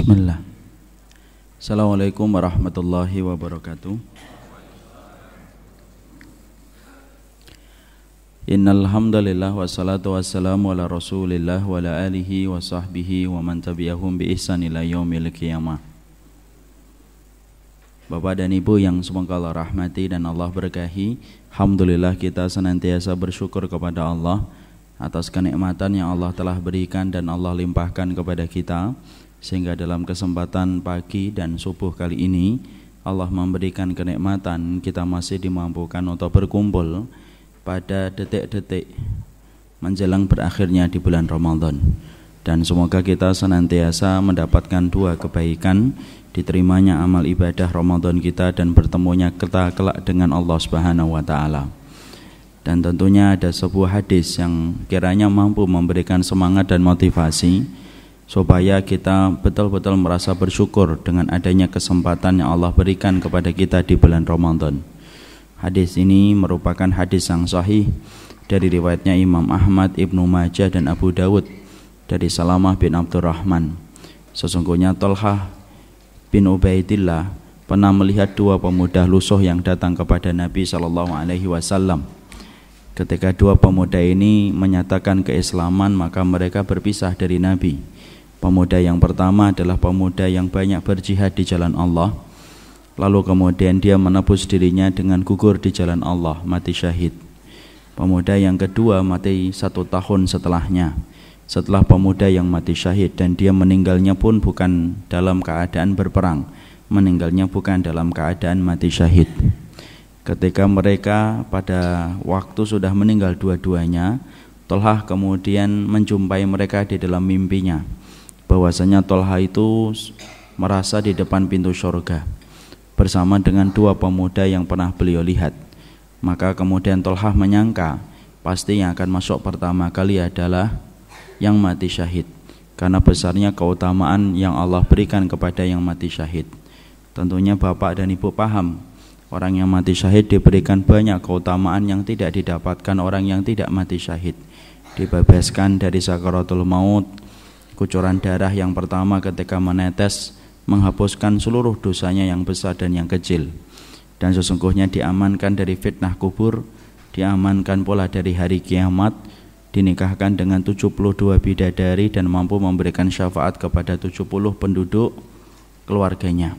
Bismillah. Assalamualaikum warahmatullahi wabarakatuh. Innal hamdalillah wassalatu wassalamu ala Rasulillah wa ala alihi wa sahbihi wa man tabi'ahum bi ihsan ila yaumil qiyamah. Bapak dan Ibu yang semoga Allah rahmati dan Allah berkahi, alhamdulillah kita senantiasa bersyukur kepada Allah atas kenikmatan yang Allah telah berikan dan Allah limpahkan kepada kita, sehingga dalam kesempatan pagi dan subuh kali ini Allah memberikan kenikmatan kita masih dimampukan untuk berkumpul pada detik-detik menjelang berakhirnya di bulan Ramadan. Dan semoga kita senantiasa mendapatkan dua kebaikan, diterimanya amal ibadah Ramadan kita dan bertemunya kita kelak dengan Allah Subhanahu wa taala. Dan tentunya ada sebuah hadis yang kiranya mampu memberikan semangat dan motivasi supaya kita betul-betul merasa bersyukur dengan adanya kesempatan yang Allah berikan kepada kita di bulan Ramadan. Hadis ini merupakan hadis yang sahih dari riwayatnya Imam Ahmad, Ibnu Majah dan Abu Dawud dari Salamah bin Abdurrahman. Sesungguhnya Thalhah bin Ubaidillah pernah melihat dua pemuda lusuh yang datang kepada Nabi SAW. Ketika dua pemuda ini menyatakan keislaman, maka mereka berpisah dari Nabi. Pemuda yang pertama adalah pemuda yang banyak berjihad di jalan Allah, lalu kemudian dia menebus dirinya dengan gugur di jalan Allah, mati syahid. Pemuda yang kedua mati 1 tahun setelahnya, setelah pemuda yang mati syahid, dan dia meninggalnya pun bukan dalam keadaan berperang, meninggalnya bukan dalam keadaan mati syahid. Ketika mereka pada waktu sudah meninggal dua-duanya, Thalhah kemudian menjumpai mereka di dalam mimpinya, bahwasanya Thalhah itu merasa di depan pintu surga bersama dengan dua pemuda yang pernah beliau lihat. Maka kemudian Thalhah menyangka pasti yang akan masuk pertama kali adalah yang mati syahid, karena besarnya keutamaan yang Allah berikan kepada yang mati syahid. Tentunya Bapak dan Ibu paham, orang yang mati syahid diberikan banyak keutamaan yang tidak didapatkan orang yang tidak mati syahid. Dibebaskan dari sakaratul maut, kucuran darah yang pertama ketika menetes menghapuskan seluruh dosanya yang besar dan yang kecil. Dan sesungguhnya diamankan dari fitnah kubur, diamankan pula dari hari kiamat, dinikahkan dengan 72 bidadari dan mampu memberikan syafaat kepada 70 penduduk keluarganya.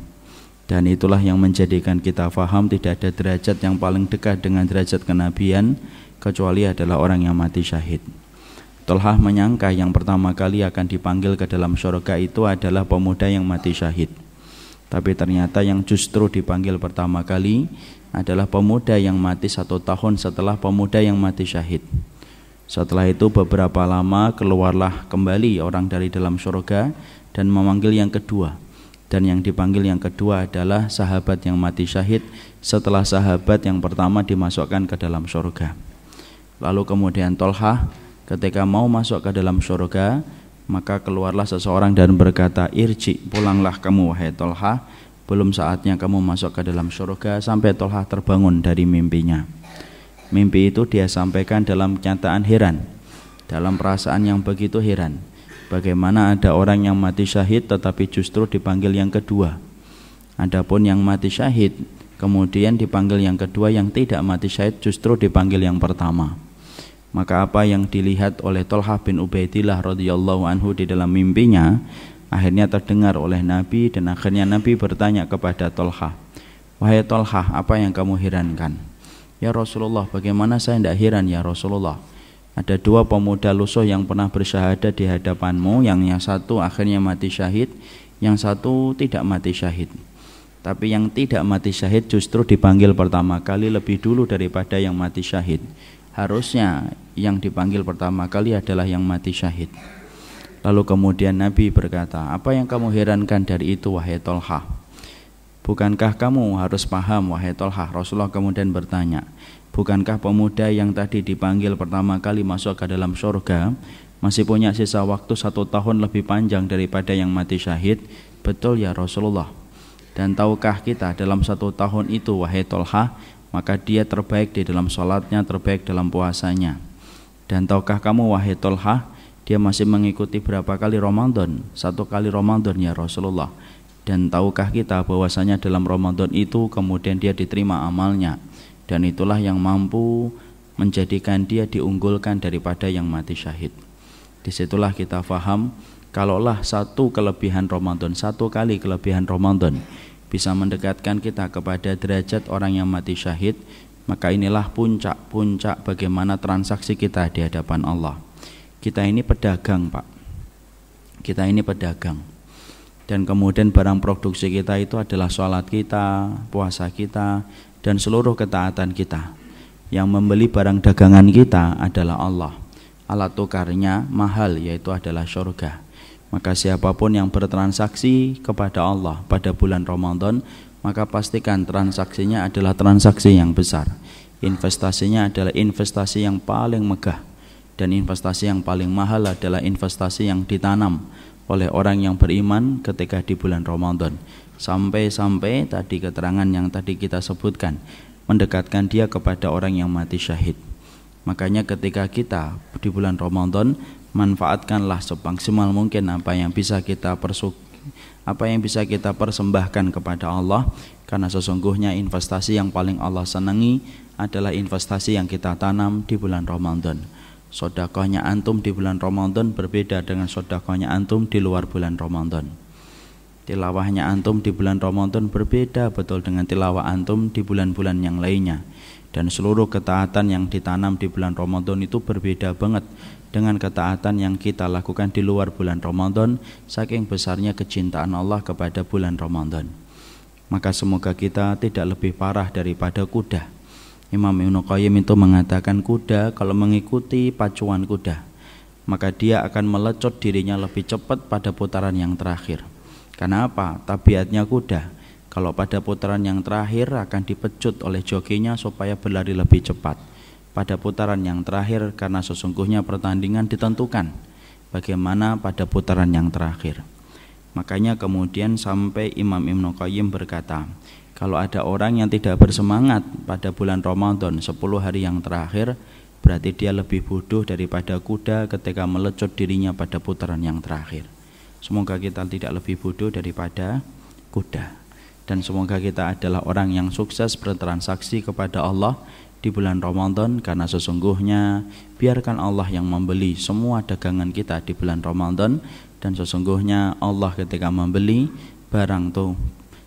Dan itulah yang menjadikan kita faham tidak ada derajat yang paling dekat dengan derajat kenabian kecuali adalah orang yang mati syahid. Thalhah menyangka yang pertama kali akan dipanggil ke dalam surga itu adalah pemuda yang mati syahid. Tapi ternyata yang justru dipanggil pertama kali adalah pemuda yang mati 1 tahun setelah pemuda yang mati syahid. Setelah itu beberapa lama keluarlah kembali orang dari dalam surga dan memanggil yang kedua. Dan yang dipanggil yang kedua adalah sahabat yang mati syahid setelah sahabat yang pertama dimasukkan ke dalam surga. Lalu kemudian Thalhah ketika mau masuk ke dalam surga, maka keluarlah seseorang dan berkata, "Irji, pulanglah kamu wahai Thalhah, belum saatnya kamu masuk ke dalam surga." Sampai Thalhah terbangun dari mimpinya. Mimpi itu dia sampaikan dalam kenyataan heran, dalam perasaan yang begitu heran. Bagaimana ada orang yang mati syahid tetapi justru dipanggil yang kedua. Adapun yang mati syahid kemudian dipanggil yang kedua, yang tidak mati syahid justru dipanggil yang pertama. Maka apa yang dilihat oleh Thalhah bin Ubaidillah radhiyallahu anhu di dalam mimpinya akhirnya terdengar oleh Nabi, dan akhirnya Nabi bertanya kepada Thalhah, "Wahai Thalhah, apa yang kamu herankan?" "Ya Rasulullah, bagaimana saya tidak heran ya Rasulullah? Ada dua pemuda lusuh yang pernah bersyahadat di hadapanmu, yang satu akhirnya mati syahid, yang satu tidak mati syahid. Tapi yang tidak mati syahid justru dipanggil pertama kali lebih dulu daripada yang mati syahid. Harusnya yang dipanggil pertama kali adalah yang mati syahid." Lalu kemudian Nabi berkata, "Apa yang kamu herankan dari itu wahai Thalhah? Bukankah kamu harus paham wahai Thalhah?" Rasulullah kemudian bertanya, "Bukankah pemuda yang tadi dipanggil pertama kali masuk ke dalam surga masih punya sisa waktu 1 tahun lebih panjang daripada yang mati syahid?" "Betul ya Rasulullah." "Dan tahukah kita dalam 1 tahun itu wahai Thalhah, maka dia terbaik di dalam sholatnya, terbaik dalam puasanya. Dan tahukah kamu wahai Thalhah, Dia masih mengikuti berapa kali Ramadan? 1 kali Ramadan ya Rasulullah. Dan tahukah kita bahwasanya dalam Ramadan itu kemudian dia diterima amalnya, dan itulah yang mampu menjadikan dia diunggulkan daripada yang mati syahid. Disitulah kita faham, kalaulah 1 kelebihan Ramadan, 1 kali kelebihan Ramadan bisa mendekatkan kita kepada derajat orang yang mati syahid, maka inilah puncak bagaimana transaksi kita di hadapan Allah. Kita ini pedagang, Pak. Kita ini pedagang. Dan kemudian barang produksi kita itu adalah sholat kita, puasa kita, dan seluruh ketaatan kita. Yang membeli barang dagangan kita adalah Allah. Alat tukarnya mahal, yaitu adalah surga. Maka siapapun yang bertransaksi kepada Allah pada bulan Ramadan, maka pastikan transaksinya adalah transaksi yang besar. Investasinya adalah investasi yang paling megah. Dan investasi yang paling mahal adalah investasi yang ditanam oleh orang yang beriman ketika di bulan Ramadan. Sampai-sampai tadi keterangan yang tadi kita sebutkan, mendekatkan dia kepada orang yang mati syahid. Makanya ketika kita di bulan Ramadan, manfaatkanlah semaksimal mungkin apa yang bisa kita persembahkan kepada Allah, karena sesungguhnya investasi yang paling Allah senangi adalah investasi yang kita tanam di bulan Ramadan. Sedekahnya antum di bulan Ramadan berbeda dengan sedekahnya antum di luar bulan Ramadan. Tilawahnya antum di bulan Ramadan berbeda betul dengan tilawah antum di bulan-bulan yang lainnya. Dan seluruh ketaatan yang ditanam di bulan Ramadan itu berbeda banget dengan ketaatan yang kita lakukan di luar bulan Ramadan, saking besarnya kecintaan Allah kepada bulan Ramadan. Maka semoga kita tidak lebih parah daripada kuda. Imam Ibnu Qayyim itu mengatakan kuda kalau mengikuti pacuan kuda, maka dia akan melecot dirinya lebih cepat pada putaran yang terakhir. Karena apa? Tabiatnya kuda, kalau pada putaran yang terakhir akan dipecut oleh jokinya supaya berlari lebih cepat pada putaran yang terakhir, karena sesungguhnya pertandingan ditentukan bagaimana pada putaran yang terakhir. Makanya kemudian sampai Imam Ibnu Qayyim berkata, kalau ada orang yang tidak bersemangat pada bulan Ramadan 10 hari yang terakhir, berarti dia lebih bodoh daripada kuda ketika melecot dirinya pada putaran yang terakhir. Semoga kita tidak lebih bodoh daripada kuda. Dan semoga kita adalah orang yang sukses bertransaksi kepada Allah di bulan Ramadan, karena sesungguhnya biarkan Allah yang membeli semua dagangan kita di bulan Ramadan. Dan sesungguhnya Allah ketika membeli barang tuh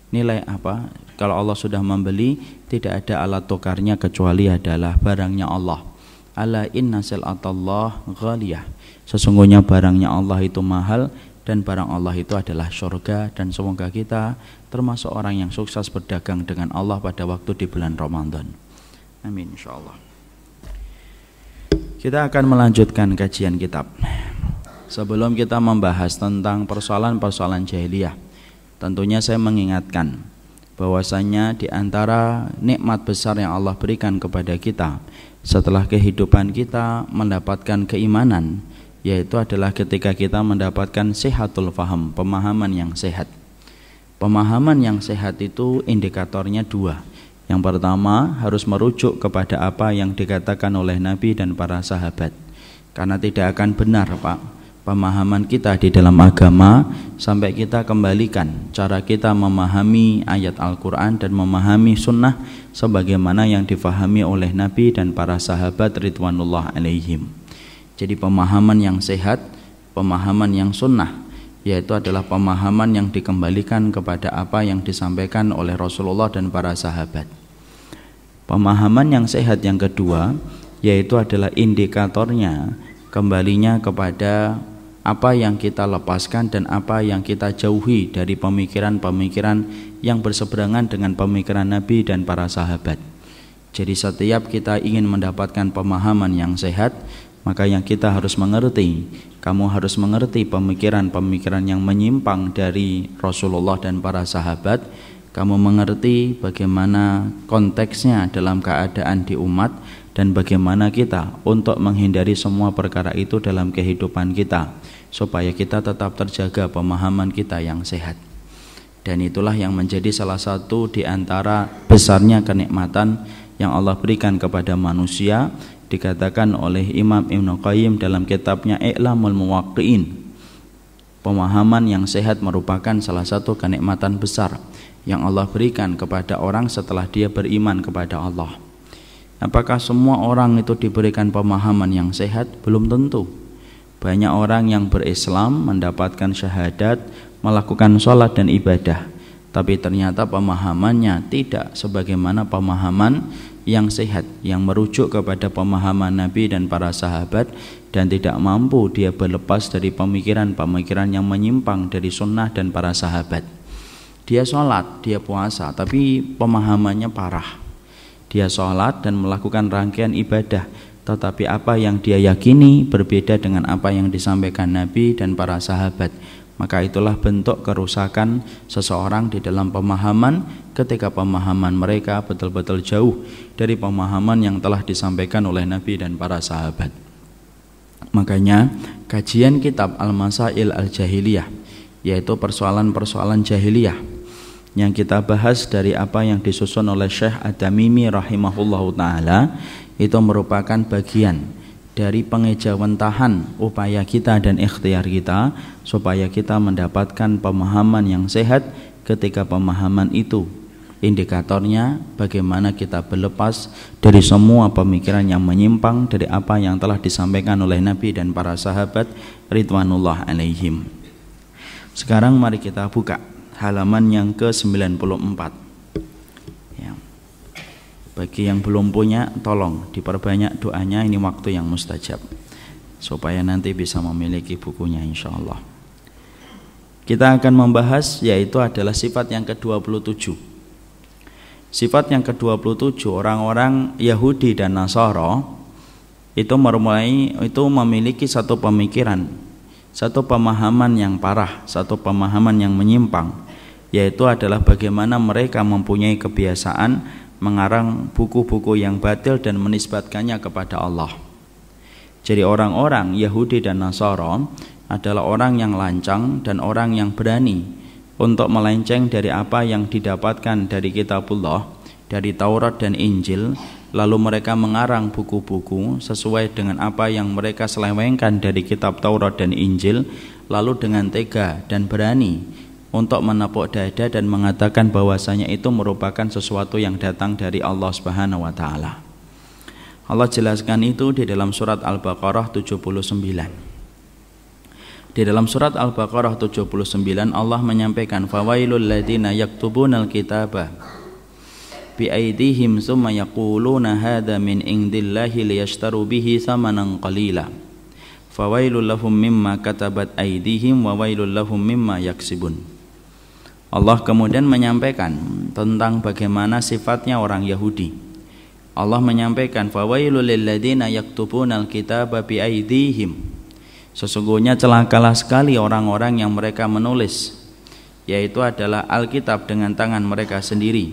nilai apa? Kalau Allah sudah membeli, tidak ada alat tukarnya kecuali adalah barangnya Allah. Ala inna sil'atallah ghaliyah. Sesungguhnya barangnya Allah itu mahal, dan barang Allah itu adalah surga. Dan semoga kita termasuk orang yang sukses berdagang dengan Allah pada waktu di bulan Ramadan. Amin insyaallah. Kita akan melanjutkan kajian kitab. Sebelum kita membahas tentang persoalan-persoalan jahiliyah, tentunya saya mengingatkan bahwasanya di antara nikmat besar yang Allah berikan kepada kita setelah kehidupan kita mendapatkan keimanan, yaitu adalah ketika kita mendapatkan sehatul faham, pemahaman yang sehat. Pemahaman yang sehat itu indikatornya 2. Yang pertama, harus merujuk kepada apa yang dikatakan oleh Nabi dan para sahabat. Karena tidak akan benar, Pak, pemahaman kita di dalam agama sampai kita kembalikan cara kita memahami ayat Al-Quran dan memahami sunnah sebagaimana yang difahami oleh Nabi dan para sahabat ridwanullah alaihim. Jadi pemahaman yang sehat, pemahaman yang sunnah, yaitu adalah pemahaman yang dikembalikan kepada apa yang disampaikan oleh Rasulullah dan para sahabat. Pemahaman yang sehat yang kedua, yaitu adalah indikatornya kembalinya kepada apa yang kita lepaskan dan apa yang kita jauhi dari pemikiran-pemikiran yang berseberangan dengan pemikiran Nabi dan para sahabat. Jadi setiap kita ingin mendapatkan pemahaman yang sehat, maka yang kita harus mengerti, kamu harus mengerti pemikiran-pemikiran yang menyimpang dari Rasulullah dan para sahabat. Kamu mengerti bagaimana konteksnya dalam keadaan di umat, dan bagaimana kita untuk menghindari semua perkara itu dalam kehidupan kita, supaya kita tetap terjaga pemahaman kita yang sehat. Dan itulah yang menjadi salah satu di antara besarnya kenikmatan yang Allah berikan kepada manusia, Dikatakan oleh Imam Ibnu Qayyim dalam kitabnya I'lamul Muwaqqi'in, pemahaman yang sehat merupakan salah satu kenikmatan besar yang Allah berikan kepada orang setelah dia beriman kepada Allah. Apakah semua orang itu diberikan pemahaman yang sehat? Belum tentu. Banyak orang yang berislam, mendapatkan syahadat, melakukan sholat dan ibadah, tapi ternyata pemahamannya tidak sebagaimana pemahaman yang sehat, yang merujuk kepada pemahaman Nabi dan para sahabat, dan tidak mampu dia berlepas dari pemikiran-pemikiran yang menyimpang dari sunnah dan para sahabat. Dia sholat, dia puasa, tapi pemahamannya parah. Dia sholat dan melakukan rangkaian ibadah, tetapi apa yang dia yakini berbeda dengan apa yang disampaikan Nabi dan para sahabat. Maka itulah bentuk kerusakan seseorang di dalam pemahaman ketika pemahaman mereka betul-betul jauh dari pemahaman yang telah disampaikan oleh Nabi dan para sahabat. Makanya kajian kitab Al-Masail Al-Jahiliyah, yaitu persoalan-persoalan jahiliyah, yang kita bahas dari apa yang disusun oleh Syekh Ad-Damimi rahimahullahu ta'ala, itu merupakan bagian dari pengejawentahan upaya kita dan ikhtiar kita supaya kita mendapatkan pemahaman yang sehat. Ketika pemahaman itu indikatornya bagaimana kita berlepas dari semua pemikiran yang menyimpang dari apa yang telah disampaikan oleh Nabi dan para sahabat ridwanullah alaihim. Sekarang mari kita buka halaman yang ke-94. Bagi yang belum punya, tolong diperbanyak doanya, ini waktu yang mustajab, supaya nanti bisa memiliki bukunya insyaallah. Kita akan membahas yaitu adalah sifat yang ke-27. Sifat yang ke-27, orang-orang Yahudi dan Nasara itu memiliki satu pemikiran, satu pemahaman yang parah, satu pemahaman yang menyimpang, yaitu adalah bagaimana mereka mempunyai kebiasaan mengarang buku-buku yang batil dan menisbatkannya kepada Allah. Jadi orang-orang Yahudi dan Nasara adalah orang yang lancang dan orang yang berani untuk melenceng dari apa yang didapatkan dari kitabullah, dari Taurat dan Injil, lalu mereka mengarang buku-buku sesuai dengan apa yang mereka selewengkan dari kitab Taurat dan Injil, lalu dengan tega dan berani untuk menepuk dada dan mengatakan bahwasanya itu merupakan sesuatu yang datang dari Allah Subhanahu wa taala. Allah jelaskan itu di dalam surat Al-Baqarah 79. Di dalam surat Al-Baqarah 79 Allah menyampaikan fawailul ladzina yaktubunal kitaba bi aydihim tsumma yaquluna hadza min indillahi liyashtaru bihi tsamanan qalila. Fawailul lahum mimma katabat aydihim wa wailul lahum mimma yaksibun. Allah kemudian menyampaikan tentang bagaimana sifatnya orang Yahudi. Allah menyampaikan fawailul lil ladzina yaktubunal kitaba bi aydihim. Sesungguhnya celakalah sekali orang-orang yang mereka menulis, yaitu adalah Alkitab dengan tangan mereka sendiri.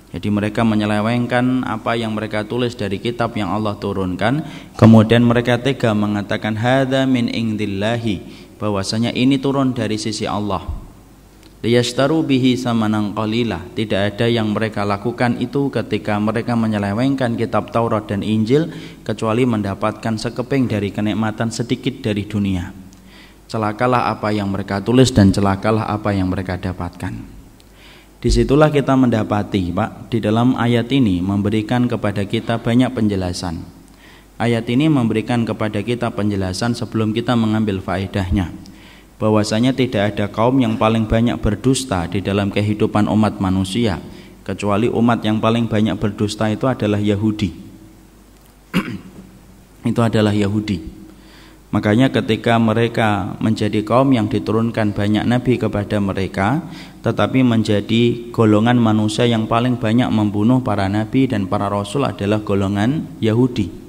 Jadi mereka menyelewengkan apa yang mereka tulis dari kitab yang Allah turunkan, kemudian mereka tega mengatakan hadza min indillahi, bahwasanya ini turun dari sisi Allah. Liyashtaru bihi samanan qalila. Tidak ada yang mereka lakukan itu ketika mereka menyelewengkan kitab Taurat dan Injil kecuali mendapatkan sekeping dari kenikmatan sedikit dari dunia. Celakalah apa yang mereka tulis dan celakalah apa yang mereka dapatkan. Disitulah kita mendapati, Pak, di dalam ayat ini memberikan kepada kita banyak penjelasan. Ayat ini memberikan kepada kita penjelasan sebelum kita mengambil faedahnya, bahwasanya tidak ada kaum yang paling banyak berdusta di dalam kehidupan umat manusia kecuali umat yang paling banyak berdusta itu adalah Yahudi. Itu adalah Yahudi. Makanya ketika mereka menjadi kaum yang diturunkan banyak nabi kepada mereka, tetapi menjadi golongan manusia yang paling banyak membunuh para nabi dan para rasul adalah golongan Yahudi.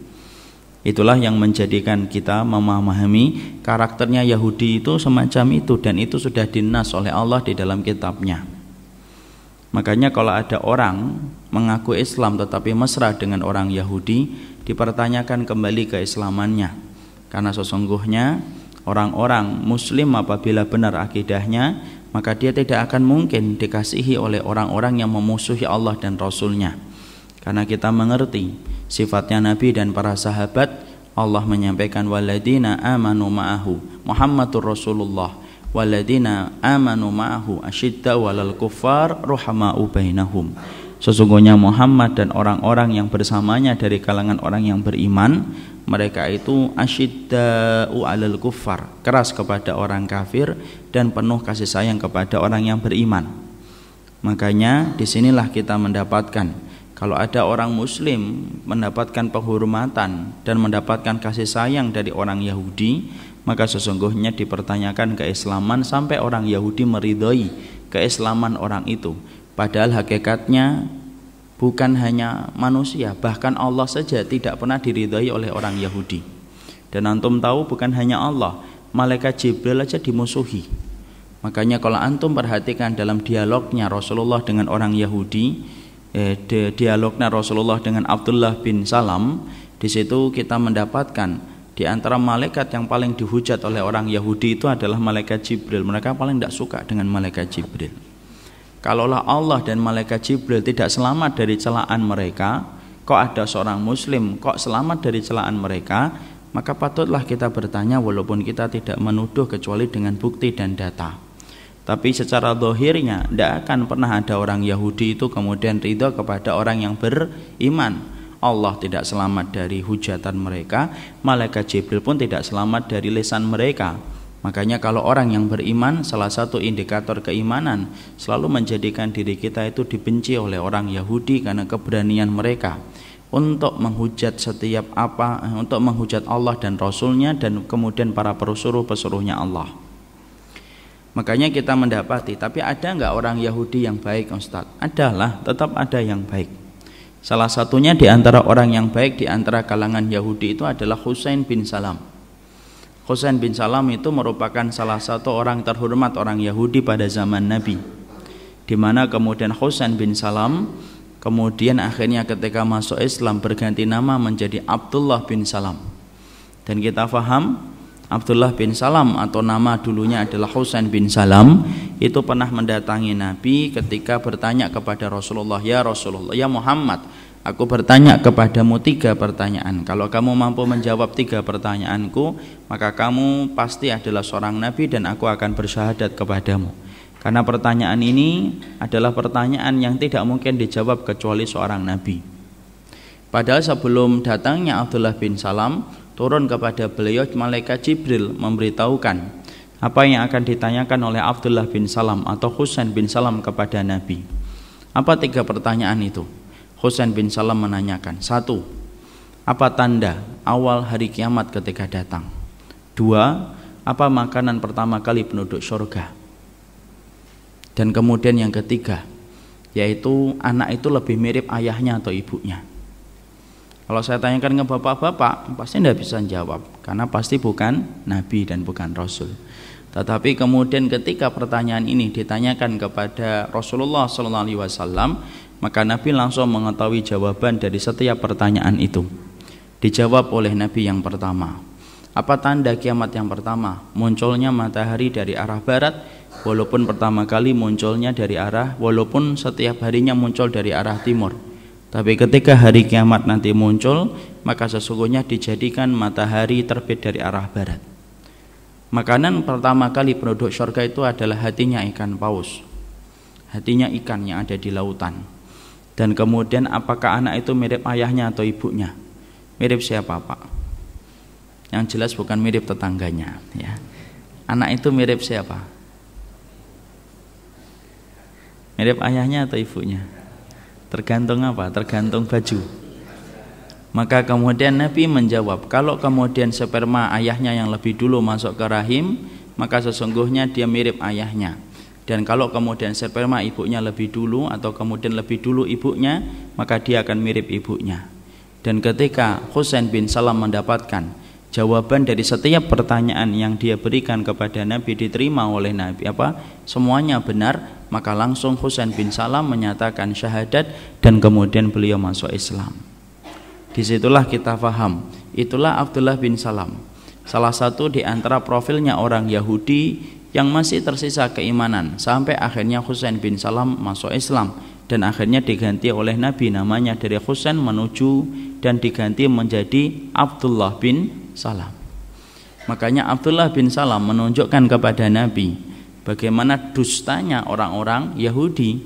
Itulah yang menjadikan kita memahami karakternya Yahudi itu semacam itu, dan itu sudah dinas oleh Allah di dalam kitabnya. Makanya kalau ada orang mengaku Islam tetapi mesra dengan orang Yahudi, dipertanyakan kembali keislamannya. Karena sesungguhnya orang-orang muslim apabila benar akidahnya, maka dia tidak akan mungkin dikasihi oleh orang-orang yang memusuhi Allah dan Rasulnya. Karena kita mengerti sifatnya Nabi dan para sahabat, Allah menyampaikan walladzina amanu ma'ahu Muhammadur Rasulullah walladzina amanu ma'ahu asyidda'u 'alal kuffar ruhama'u bainahum. Sesungguhnya Muhammad dan orang-orang yang bersamanya dari kalangan orang yang beriman, mereka itu asyidda'u 'alal kuffar, keras kepada orang kafir dan penuh kasih sayang kepada orang yang beriman. Makanya disinilah kita mendapatkan kalau ada orang muslim mendapatkan penghormatan dan mendapatkan kasih sayang dari orang Yahudi, maka sesungguhnya dipertanyakan keislaman sampai orang Yahudi meridhoi keislaman orang itu. Padahal hakikatnya bukan hanya manusia, bahkan Allah saja tidak pernah diridhoi oleh orang Yahudi. Dan antum tahu bukan hanya Allah, malaikat Jibril aja dimusuhi. Makanya kalau antum perhatikan dalam dialognya Rasulullah dengan orang Yahudi, dialognya Rasulullah dengan Abdullah bin Salam, di situ kita mendapatkan di antara malaikat yang paling dihujat oleh orang Yahudi itu adalah malaikat Jibril. Mereka paling tidak suka dengan malaikat Jibril. Kalaulah Allah dan malaikat Jibril tidak selamat dari celaan mereka, kok ada seorang muslim kok selamat dari celaan mereka, maka patutlah kita bertanya walaupun kita tidak menuduh kecuali dengan bukti dan data. Tapi secara zahirnya tidak akan pernah ada orang Yahudi itu kemudian ridho kepada orang yang beriman. Allah tidak selamat dari hujatan mereka, malaikat Jibril pun tidak selamat dari lisan mereka. Makanya kalau orang yang beriman, salah satu indikator keimanan selalu menjadikan diri kita itu dibenci oleh orang Yahudi karena keberanian mereka untuk menghujat untuk menghujat Allah dan Rasulnya dan kemudian para pesuruh-pesuruhnya Allah. Makanya kita mendapati, tapi ada enggak orang Yahudi yang baik, Ustaz? Adalah, tetap ada yang baik. Salah satunya di antara orang yang baik di antara kalangan Yahudi itu adalah Husain bin Salam. Husain bin Salam itu merupakan salah satu orang terhormat orang Yahudi pada zaman Nabi. Di mana kemudian Husain bin Salam kemudian akhirnya ketika masuk Islam berganti nama menjadi Abdullah bin Salam. Dan kita faham Abdullah bin Salam atau nama dulunya adalah Husain bin Salam itu pernah mendatangi Nabi ketika bertanya kepada Rasulullah, ya Rasulullah, ya Muhammad, aku bertanya kepadamu 3 pertanyaan. Kalau kamu mampu menjawab 3 pertanyaanku, maka kamu pasti adalah seorang Nabi dan aku akan bersyahadat kepadamu. Karena pertanyaan ini adalah pertanyaan yang tidak mungkin dijawab kecuali seorang Nabi. Padahal sebelum datangnya Abdullah bin Salam, turun kepada beliau malaikat Jibril memberitahukan apa yang akan ditanyakan oleh Abdullah bin Salam atau Husain bin Salam kepada Nabi. Apa 3 pertanyaan itu? Husain bin Salam menanyakan, 1. Apa tanda awal hari kiamat ketika datang? 2. Apa makanan pertama kali penduduk surga? Dan kemudian yang ketiga, yaitu anak itu lebih mirip ayahnya atau ibunya. Kalau saya tanyakan ke bapak-bapak, pasti tidak bisa jawab, karena pasti bukan Nabi dan bukan Rasul. Tetapi kemudian ketika pertanyaan ini ditanyakan kepada Rasulullah SAW, maka Nabi langsung mengetahui jawaban dari setiap pertanyaan itu. Dijawab oleh Nabi yang pertama. Apa tanda kiamat yang pertama? Munculnya matahari dari arah barat, walaupun pertama kali munculnya dari walaupun setiap harinya muncul dari arah timur. Tapi ketika hari kiamat nanti muncul, maka sesungguhnya dijadikan matahari terbit dari arah barat. Makanan pertama kali penduduk surga itu adalah hatinya ikan paus, hatinya ikan yang ada di lautan. Dan kemudian apakah anak itu mirip ayahnya atau ibunya? Mirip siapa, Pak? Yang jelas bukan mirip tetangganya, ya. Anak itu mirip siapa? Mirip ayahnya atau ibunya? Tergantung apa? Tergantung baju. Maka kemudian Nabi menjawab, kalau kemudian sperma ayahnya yang lebih dulu masuk ke rahim, maka sesungguhnya dia mirip ayahnya. Dan kalau kemudian sperma ibunya lebih dulu atau kemudian lebih dulu ibunya, maka dia akan mirip ibunya. Dan ketika Husain bin Salam mendapatkan jawaban dari setiap pertanyaan yang dia berikan kepada Nabi diterima oleh Nabi, semuanya benar, maka langsung Husain bin Salam menyatakan syahadat dan kemudian beliau masuk Islam. Disitulah kita faham, itulah Abdullah bin Salam, salah satu di antara profilnya orang Yahudi yang masih tersisa keimanan sampai akhirnya Husain bin Salam masuk Islam dan akhirnya diganti oleh Nabi, namanya dari Husain menuju dan diganti menjadi Abdullah bin Salam. Makanya Abdullah bin Salam menunjukkan kepada Nabi bagaimana dustanya orang-orang Yahudi.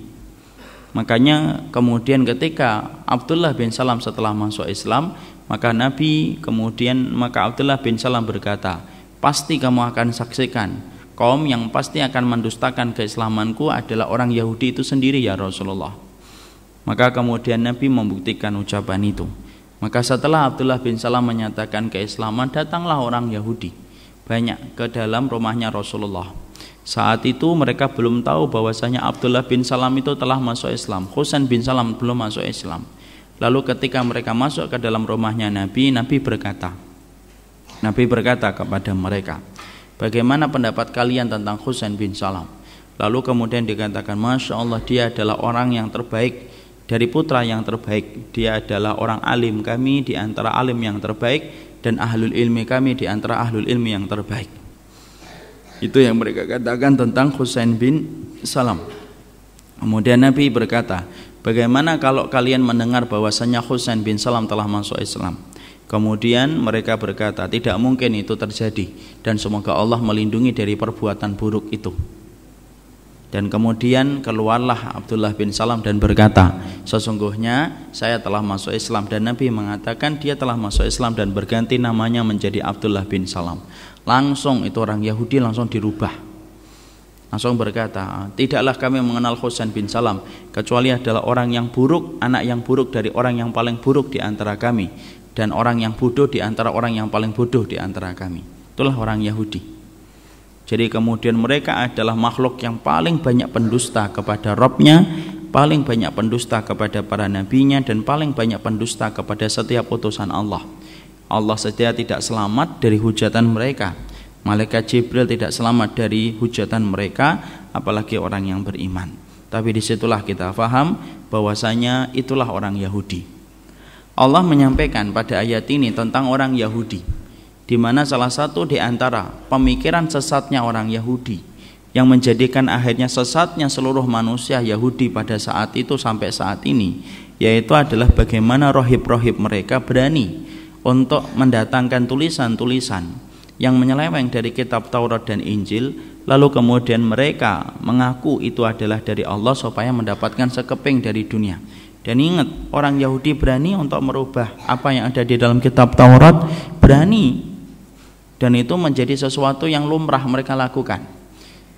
Makanya kemudian ketika Abdullah bin Salam setelah masuk Islam, maka Abdullah bin Salam berkata, pasti kamu akan saksikan kaum yang pasti akan mendustakan keislamanku adalah orang Yahudi itu sendiri ya Rasulullah. Maka kemudian Nabi membuktikan ucapan itu. Maka setelah Abdullah bin Salam menyatakan keislaman, datanglah orang Yahudi banyak ke dalam rumahnya Rasulullah. Saat itu mereka belum tahu bahwasanya Abdullah bin Salam itu telah masuk Islam, Husain bin Salam belum masuk Islam. Lalu ketika mereka masuk ke dalam rumahnya Nabi, Nabi berkata kepada mereka, bagaimana pendapat kalian tentang Husain bin Salam? Lalu kemudian dikatakan, Masya Allah, dia adalah orang yang terbaik dari putra yang terbaik. Dia adalah orang alim kami di antara alim yang terbaik, dan ahlul ilmi kami di antara ahlul ilmi yang terbaik. Itu yang mereka katakan tentang Husain bin Salam. Kemudian Nabi berkata, bagaimana kalau kalian mendengar bahwasanya Husain bin Salam telah masuk Islam? Kemudian mereka berkata, tidak mungkin itu terjadi, dan semoga Allah melindungi dari perbuatan buruk itu. Dan kemudian keluarlah Abdullah bin Salam dan berkata, sesungguhnya saya telah masuk Islam. Dan Nabi mengatakan dia telah masuk Islam dan berganti namanya menjadi Abdullah bin Salam. Langsung itu orang Yahudi langsung dirubah, langsung berkata, tidaklah kami mengenal Husain bin Salam kecuali adalah orang yang buruk, anak yang buruk dari orang yang paling buruk di antara kami, dan orang yang bodoh di antara orang yang paling bodoh di antara kami. Itulah orang Yahudi. Jadi kemudian mereka adalah makhluk yang paling banyak pendusta kepada Rabb-nya, paling banyak pendusta kepada para nabinya, dan paling banyak pendusta kepada setiap utusan Allah. Allah saja tidak selamat dari hujatan mereka, malaikat Jibril tidak selamat dari hujatan mereka, apalagi orang yang beriman. Tapi disitulah kita faham bahwasanya itulah orang Yahudi. Allah menyampaikan pada ayat ini tentang orang Yahudi, di mana salah satu di antara pemikiran sesatnya orang Yahudi yang menjadikan akhirnya sesatnya seluruh manusia Yahudi pada saat itu sampai saat ini, yaitu adalah bagaimana rohib-rohib mereka berani untuk mendatangkan tulisan-tulisan yang menyeleweng dari kitab Taurat dan Injil, lalu kemudian mereka mengaku itu adalah dari Allah supaya mendapatkan sekeping dari dunia. Dan ingat, orang Yahudi berani untuk merubah apa yang ada di dalam kitab Taurat, berani. Dan itu menjadi sesuatu yang lumrah mereka lakukan.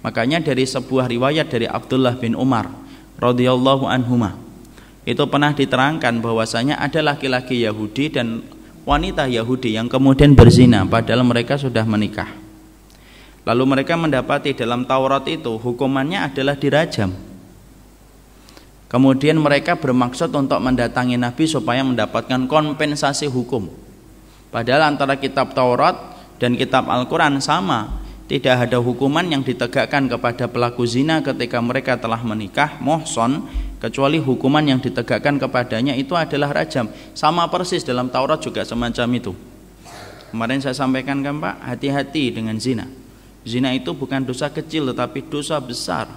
Makanya dari sebuah riwayat dari Abdullah bin Umar radhiyallahu anhuma, itu pernah diterangkan bahwasanya ada laki-laki Yahudi dan wanita Yahudi yang kemudian berzina padahal mereka sudah menikah. Lalu mereka mendapati dalam Taurat itu hukumannya adalah dirajam. Kemudian mereka bermaksud untuk mendatangi Nabi supaya mendapatkan kompensasi hukum. Padahal antara kitab Taurat dan kitab Al-Quran sama, tidak ada hukuman yang ditegakkan kepada pelaku zina ketika mereka telah menikah, muhson, kecuali hukuman yang ditegakkan kepadanya itu adalah rajam. Sama persis dalam Taurat juga semacam itu. Kemarin saya sampaikan kan Pak, hati-hati dengan zina. Zina itu bukan dosa kecil tetapi dosa besar.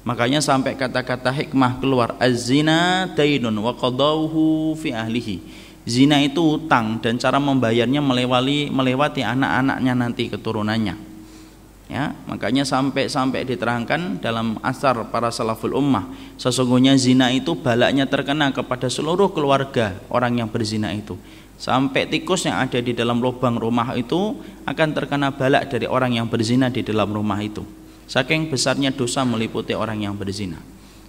Makanya sampai kata-kata hikmah keluar, az-zina dainun wa qadauhu fi ahlihi. Zina itu utang dan cara membayarnya melewati anak-anaknya nanti, keturunannya. Ya, makanya sampai diterangkan dalam asar para salaful ummah, sesungguhnya zina itu balaknya terkena kepada seluruh keluarga orang yang berzina itu. Sampai tikus yang ada di dalam lubang rumah itu akan terkena balak dari orang yang berzina di dalam rumah itu. Saking besarnya dosa meliputi orang yang berzina.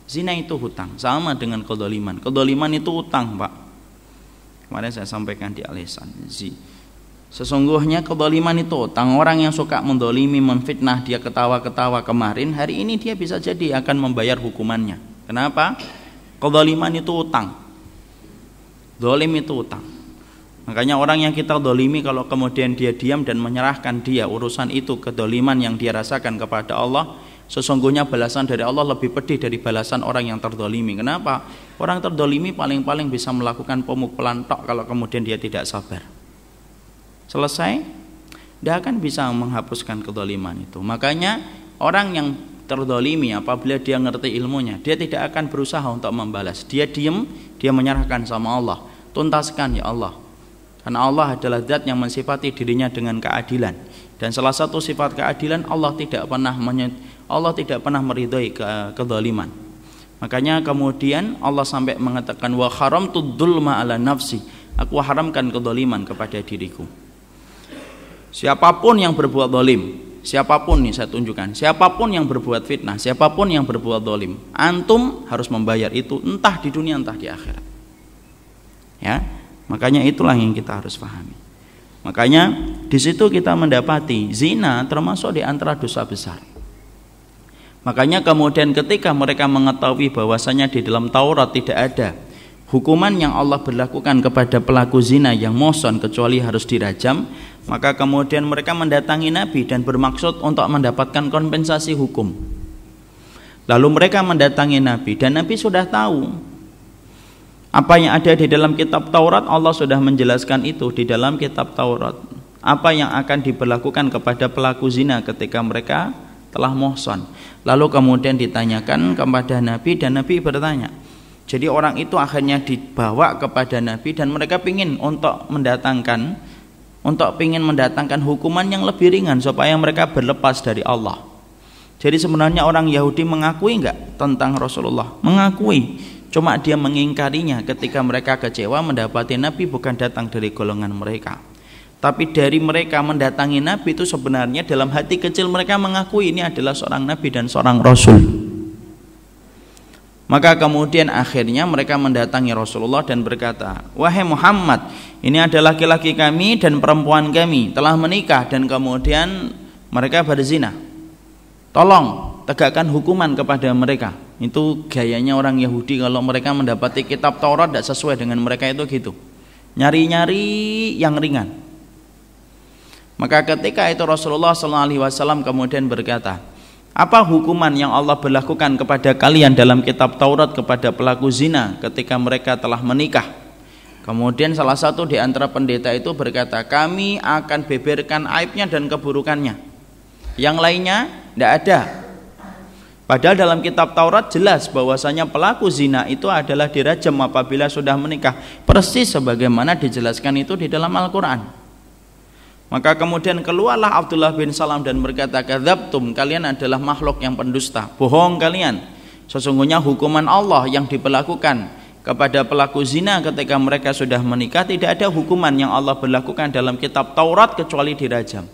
Zina itu hutang, sama dengan kedoliman. Kedoliman itu hutang Pak. Kemarin saya sampaikan di alisan. Sesungguhnya kedoliman itu hutang. Orang yang suka mendolimi, memfitnah, dia ketawa-ketawa kemarin, hari ini dia bisa jadi akan membayar hukumannya. Kenapa? Kedoliman itu hutang. Dolim itu hutang. Makanya orang yang kita dolimi, kalau kemudian dia diam dan menyerahkan dia urusan itu, kedoliman yang dia rasakan kepada Allah, sesungguhnya balasan dari Allah lebih pedih dari balasan orang yang terdolimi. Kenapa? Orang terdolimi paling-paling bisa melakukan pemukulan tok kalau kemudian dia tidak sabar. Selesai, dia akan bisa menghapuskan kedoliman itu. Makanya orang yang terzalimi, apabila dia ngerti ilmunya, dia tidak akan berusaha untuk membalas. Dia diam, dia menyerahkan sama Allah. Tuntaskan ya Allah. Karena Allah adalah zat yang mensifati dirinya dengan keadilan. Dan salah satu sifat keadilan, Allah tidak pernah meridhai kezaliman. Makanya kemudian Allah sampai mengatakan wa haramtud dzulma ala nafsi. Aku haramkan kezaliman kepada diriku. Siapapun yang berbuat zalim, siapapun nih saya tunjukkan, siapapun yang berbuat fitnah, siapapun yang berbuat zalim, antum harus membayar itu entah di dunia entah di akhirat. Ya, makanya itulah yang kita harus pahami. Makanya di situ kita mendapati zina termasuk di antara dosa besar. Makanya kemudian ketika mereka mengetahui bahwasanya di dalam Taurat tidak ada hukuman yang Allah berlakukan kepada pelaku zina yang mohson kecuali harus dirajam, maka kemudian mereka mendatangi Nabi dan bermaksud untuk mendapatkan kompensasi hukum. Lalu mereka mendatangi Nabi dan Nabi sudah tahu apa yang ada di dalam kitab Taurat. Allah sudah menjelaskan itu di dalam kitab Taurat, apa yang akan diberlakukan kepada pelaku zina ketika mereka telah mohson. Lalu kemudian ditanyakan kepada Nabi dan Nabi bertanya. Jadi orang itu akhirnya dibawa kepada Nabi dan mereka ingin mendatangkan hukuman yang lebih ringan supaya mereka berlepas dari Allah. Jadi sebenarnya orang Yahudi mengakui enggak tentang Rasulullah? Mengakui. Cuma dia mengingkarinya ketika mereka kecewa mendapati Nabi bukan datang dari golongan mereka. Tapi dari mereka mendatangi Nabi itu sebenarnya dalam hati kecil mereka mengakui ini adalah seorang Nabi dan seorang Rasul. Maka kemudian akhirnya mereka mendatangi Rasulullah dan berkata, wahai Muhammad, ini adalah laki-laki kami dan perempuan kami telah menikah dan kemudian mereka berzina. Tolong tegakkan hukuman kepada mereka. Itu gayanya orang Yahudi kalau mereka mendapati kitab Taurat tidak sesuai dengan mereka itu gitu. Nyari-nyari yang ringan. Maka ketika itu Rasulullah SAW kemudian berkata, apa hukuman yang Allah berlakukan kepada kalian dalam kitab Taurat kepada pelaku zina ketika mereka telah menikah? Kemudian salah satu di antara pendeta itu berkata, kami akan beberkan aibnya dan keburukannya. Yang lainnya tidak ada. Padahal dalam kitab Taurat jelas bahwasanya pelaku zina itu adalah dirajam apabila sudah menikah, persis sebagaimana dijelaskan itu di dalam Al-Quran. Maka kemudian keluarlah Abdullah bin Salam dan berkata, kadzabtum, kalian adalah makhluk yang pendusta, bohong kalian. Sesungguhnya hukuman Allah yang diberlakukan kepada pelaku zina ketika mereka sudah menikah, tidak ada hukuman yang Allah berlakukan dalam kitab Taurat kecuali dirajam.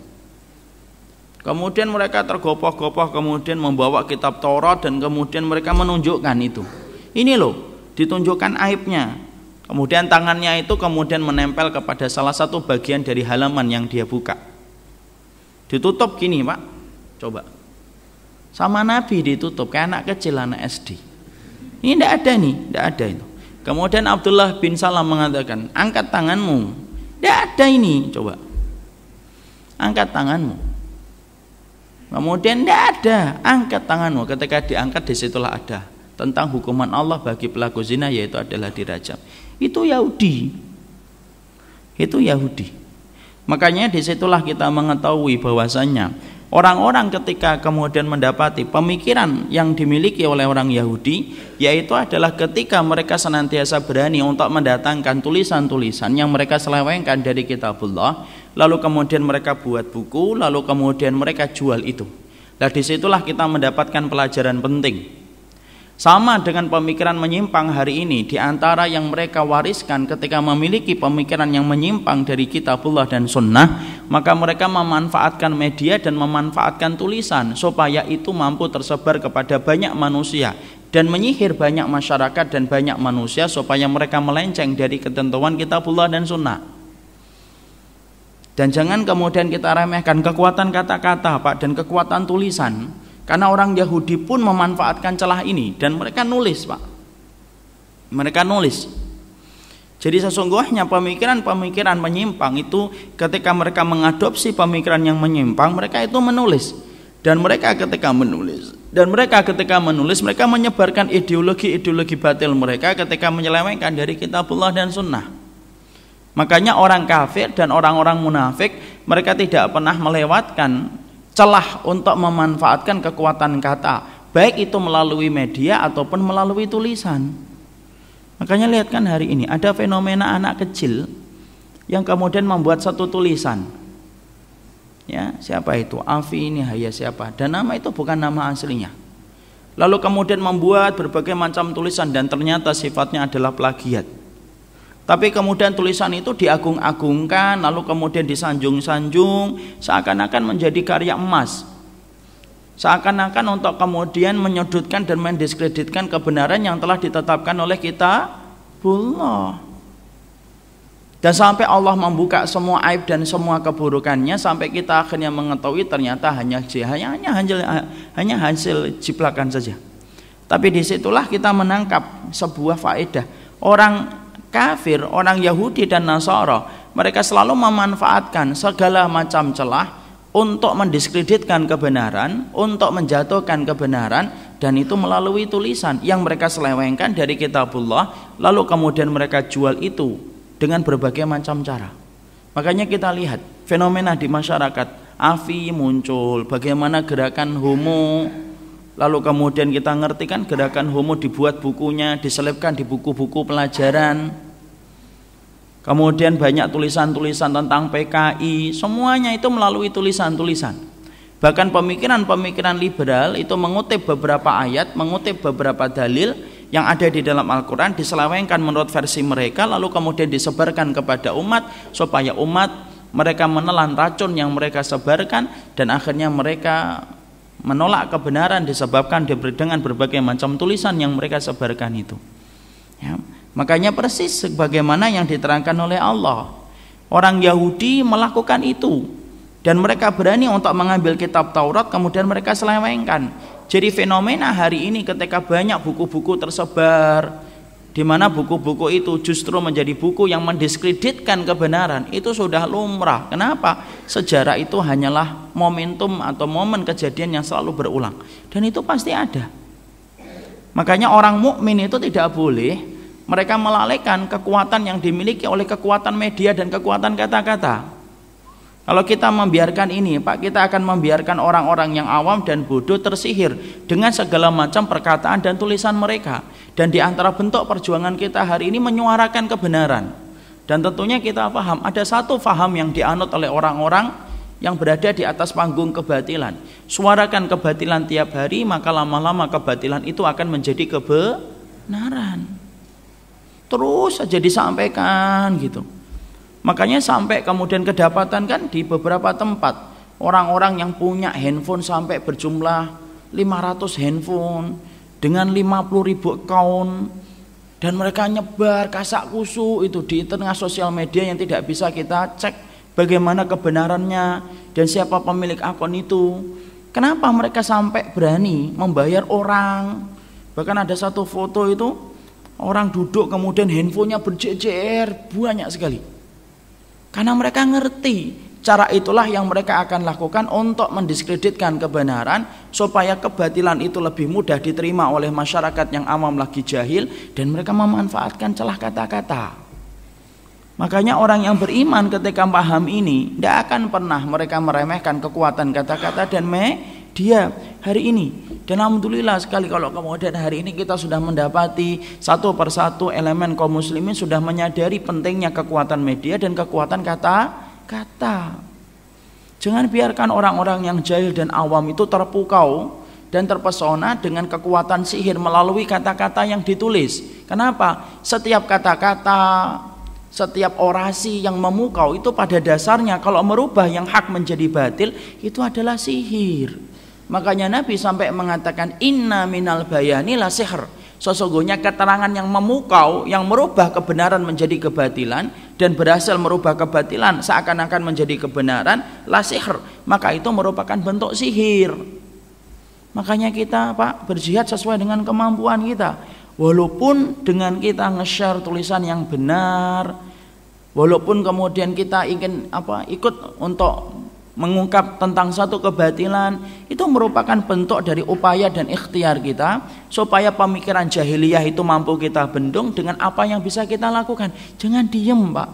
Kemudian mereka tergopoh-gopoh kemudian membawa kitab Taurat dan kemudian mereka menunjukkan itu. Ini loh, ditunjukkan aibnya. Kemudian tangannya itu kemudian menempel kepada salah satu bagian dari halaman yang dia buka. Ditutup gini Pak, coba. Sama Nabi ditutup, kayak anak kecil, anak SD. Ini tidak ada nih, tidak ada itu. Kemudian Abdullah bin Salam mengatakan, angkat tanganmu. Tidak ada ini, coba. Angkat tanganmu. Kemudian tidak ada, angkat tanganmu. Ketika diangkat disitulah ada tentang hukuman Allah bagi pelaku zina, yaitu adalah dirajam. Itu Yahudi. Itu Yahudi. Makanya disitulah kita mengetahui bahwasanya orang-orang ketika kemudian mendapati pemikiran yang dimiliki oleh orang Yahudi, yaitu adalah ketika mereka senantiasa berani untuk mendatangkan tulisan-tulisan yang mereka selewengkan dari kitabullah, lalu kemudian mereka buat buku, lalu kemudian mereka jual itu. Nah disitulah kita mendapatkan pelajaran penting. Sama dengan pemikiran menyimpang hari ini, di antara yang mereka wariskan ketika memiliki pemikiran yang menyimpang dari kitabullah dan sunnah, maka mereka memanfaatkan media dan memanfaatkan tulisan supaya itu mampu tersebar kepada banyak manusia dan menyihir banyak masyarakat dan banyak manusia supaya mereka melenceng dari ketentuan kitabullah dan sunnah. Dan jangan kemudian kita remehkan kekuatan kata-kata Pak dan kekuatan tulisan. Karena orang Yahudi pun memanfaatkan celah ini dan mereka nulis Pak. Mereka nulis. Jadi sesungguhnya pemikiran-pemikiran menyimpang itu ketika mereka mengadopsi pemikiran yang menyimpang, mereka itu menulis. Dan mereka ketika menulis mereka menyebarkan ideologi-ideologi batil mereka ketika menyelewengkan dari kitabullah dan sunnah. Makanya orang kafir dan orang-orang munafik mereka tidak pernah melewatkan celah untuk memanfaatkan kekuatan kata, baik itu melalui media ataupun melalui tulisan. Makanya lihat kan hari ini ada fenomena anak kecil yang kemudian membuat satu tulisan. Ya, siapa itu? Afi ini Haya siapa? Dan nama itu bukan nama aslinya. Lalu kemudian membuat berbagai macam tulisan dan ternyata sifatnya adalah plagiat. Tapi kemudian tulisan itu diagung-agungkan, lalu kemudian disanjung-sanjung, seakan-akan menjadi karya emas. Seakan-akan untuk kemudian menyudutkan dan mendiskreditkan kebenaran yang telah ditetapkan oleh kitabullah. Dan sampai Allah membuka semua aib dan semua keburukannya, sampai kita akhirnya mengetahui ternyata hanya hasil jiplakan saja. Tapi disitulah kita menangkap sebuah faedah. Orang kafir, orang Yahudi dan Nasara, mereka selalu memanfaatkan segala macam celah untuk mendiskreditkan kebenaran, untuk menjatuhkan kebenaran, dan itu melalui tulisan yang mereka selewengkan dari kitabullah, lalu kemudian mereka jual itu dengan berbagai macam cara. Makanya kita lihat fenomena di masyarakat, AFI muncul, bagaimana gerakan homo, lalu kemudian kita ngerti kan gerakan homo dibuat bukunya, diselipkan di buku-buku pelajaran. Kemudian banyak tulisan-tulisan tentang PKI, semuanya itu melalui tulisan-tulisan. Bahkan pemikiran-pemikiran liberal itu mengutip beberapa ayat, mengutip beberapa dalil yang ada di dalam Al-Quran, diselewengkan menurut versi mereka, lalu kemudian disebarkan kepada umat, supaya umat mereka menelan racun yang mereka sebarkan, dan akhirnya mereka menolak kebenaran disebabkan dengan berbagai macam tulisan yang mereka sebarkan itu. Ya. Makanya persis sebagaimana yang diterangkan oleh Allah, orang Yahudi melakukan itu, dan mereka berani untuk mengambil kitab Taurat kemudian mereka selewengkan. Jadi fenomena hari ini ketika banyak buku-buku tersebar, di mana buku-buku itu justru menjadi buku yang mendiskreditkan kebenaran, itu sudah lumrah. Kenapa? Sejarah itu hanyalah momentum atau momen kejadian yang selalu berulang, dan itu pasti ada. Makanya orang mukmin itu tidak boleh mereka melalaikan kekuatan yang dimiliki oleh kekuatan media dan kekuatan kata-kata. Kalau kita membiarkan ini, Pak, kita akan membiarkan orang-orang yang awam dan bodoh tersihir dengan segala macam perkataan dan tulisan mereka. Dan di antara bentuk perjuangan kita hari ini menyuarakan kebenaran. Dan tentunya kita paham, ada satu paham yang dianut oleh orang-orang yang berada di atas panggung kebatilan. Suarakan kebatilan tiap hari, maka lama-lama kebatilan itu akan menjadi kebenaran. Terus saja disampaikan gitu. Makanya sampai kemudian kedapatan kan di beberapa tempat orang-orang yang punya handphone sampai berjumlah 500 handphone dengan 50.000 account, dan mereka nyebar kasak kusuk itu di tengah sosial media yang tidak bisa kita cek bagaimana kebenarannya dan siapa pemilik akun itu. Kenapa mereka sampai berani membayar orang? Bahkan ada satu foto itu orang duduk kemudian handphonenya berjejer banyak sekali. Karena mereka ngerti cara itulah yang mereka akan lakukan untuk mendiskreditkan kebenaran, supaya kebatilan itu lebih mudah diterima oleh masyarakat yang awam lagi jahil, dan mereka memanfaatkan celah kata-kata. Makanya orang yang beriman ketika paham ini tidak akan pernah mereka meremehkan kekuatan kata-kata dan media hari ini. Dan alhamdulillah sekali kalau kemudian hari ini kita sudah mendapati satu persatu elemen kaum muslimin sudah menyadari pentingnya kekuatan media dan kekuatan kata-kata. Jangan biarkan orang-orang yang jahil dan awam itu terpukau dan terpesona dengan kekuatan sihir melalui kata-kata yang ditulis. Kenapa? Setiap kata-kata, setiap orasi yang memukau itu pada dasarnya kalau merubah yang hak menjadi batil itu adalah sihir. Makanya Nabi sampai mengatakan inna minal bayani la sihr. Sesungguhnya keterangan yang memukau, yang merubah kebenaran menjadi kebatilan dan berhasil merubah kebatilan seakan-akan menjadi kebenaran, la sihr, maka itu merupakan bentuk sihir. Makanya kita, Pak, berjihad sesuai dengan kemampuan kita. Walaupun dengan kita nge-share tulisan yang benar, walaupun kemudian kita ingin ikut untuk mengungkap tentang satu kebatilan, itu merupakan bentuk dari upaya dan ikhtiar kita supaya pemikiran jahiliyah itu mampu kita bendung dengan apa yang bisa kita lakukan. Jangan diem, Pak.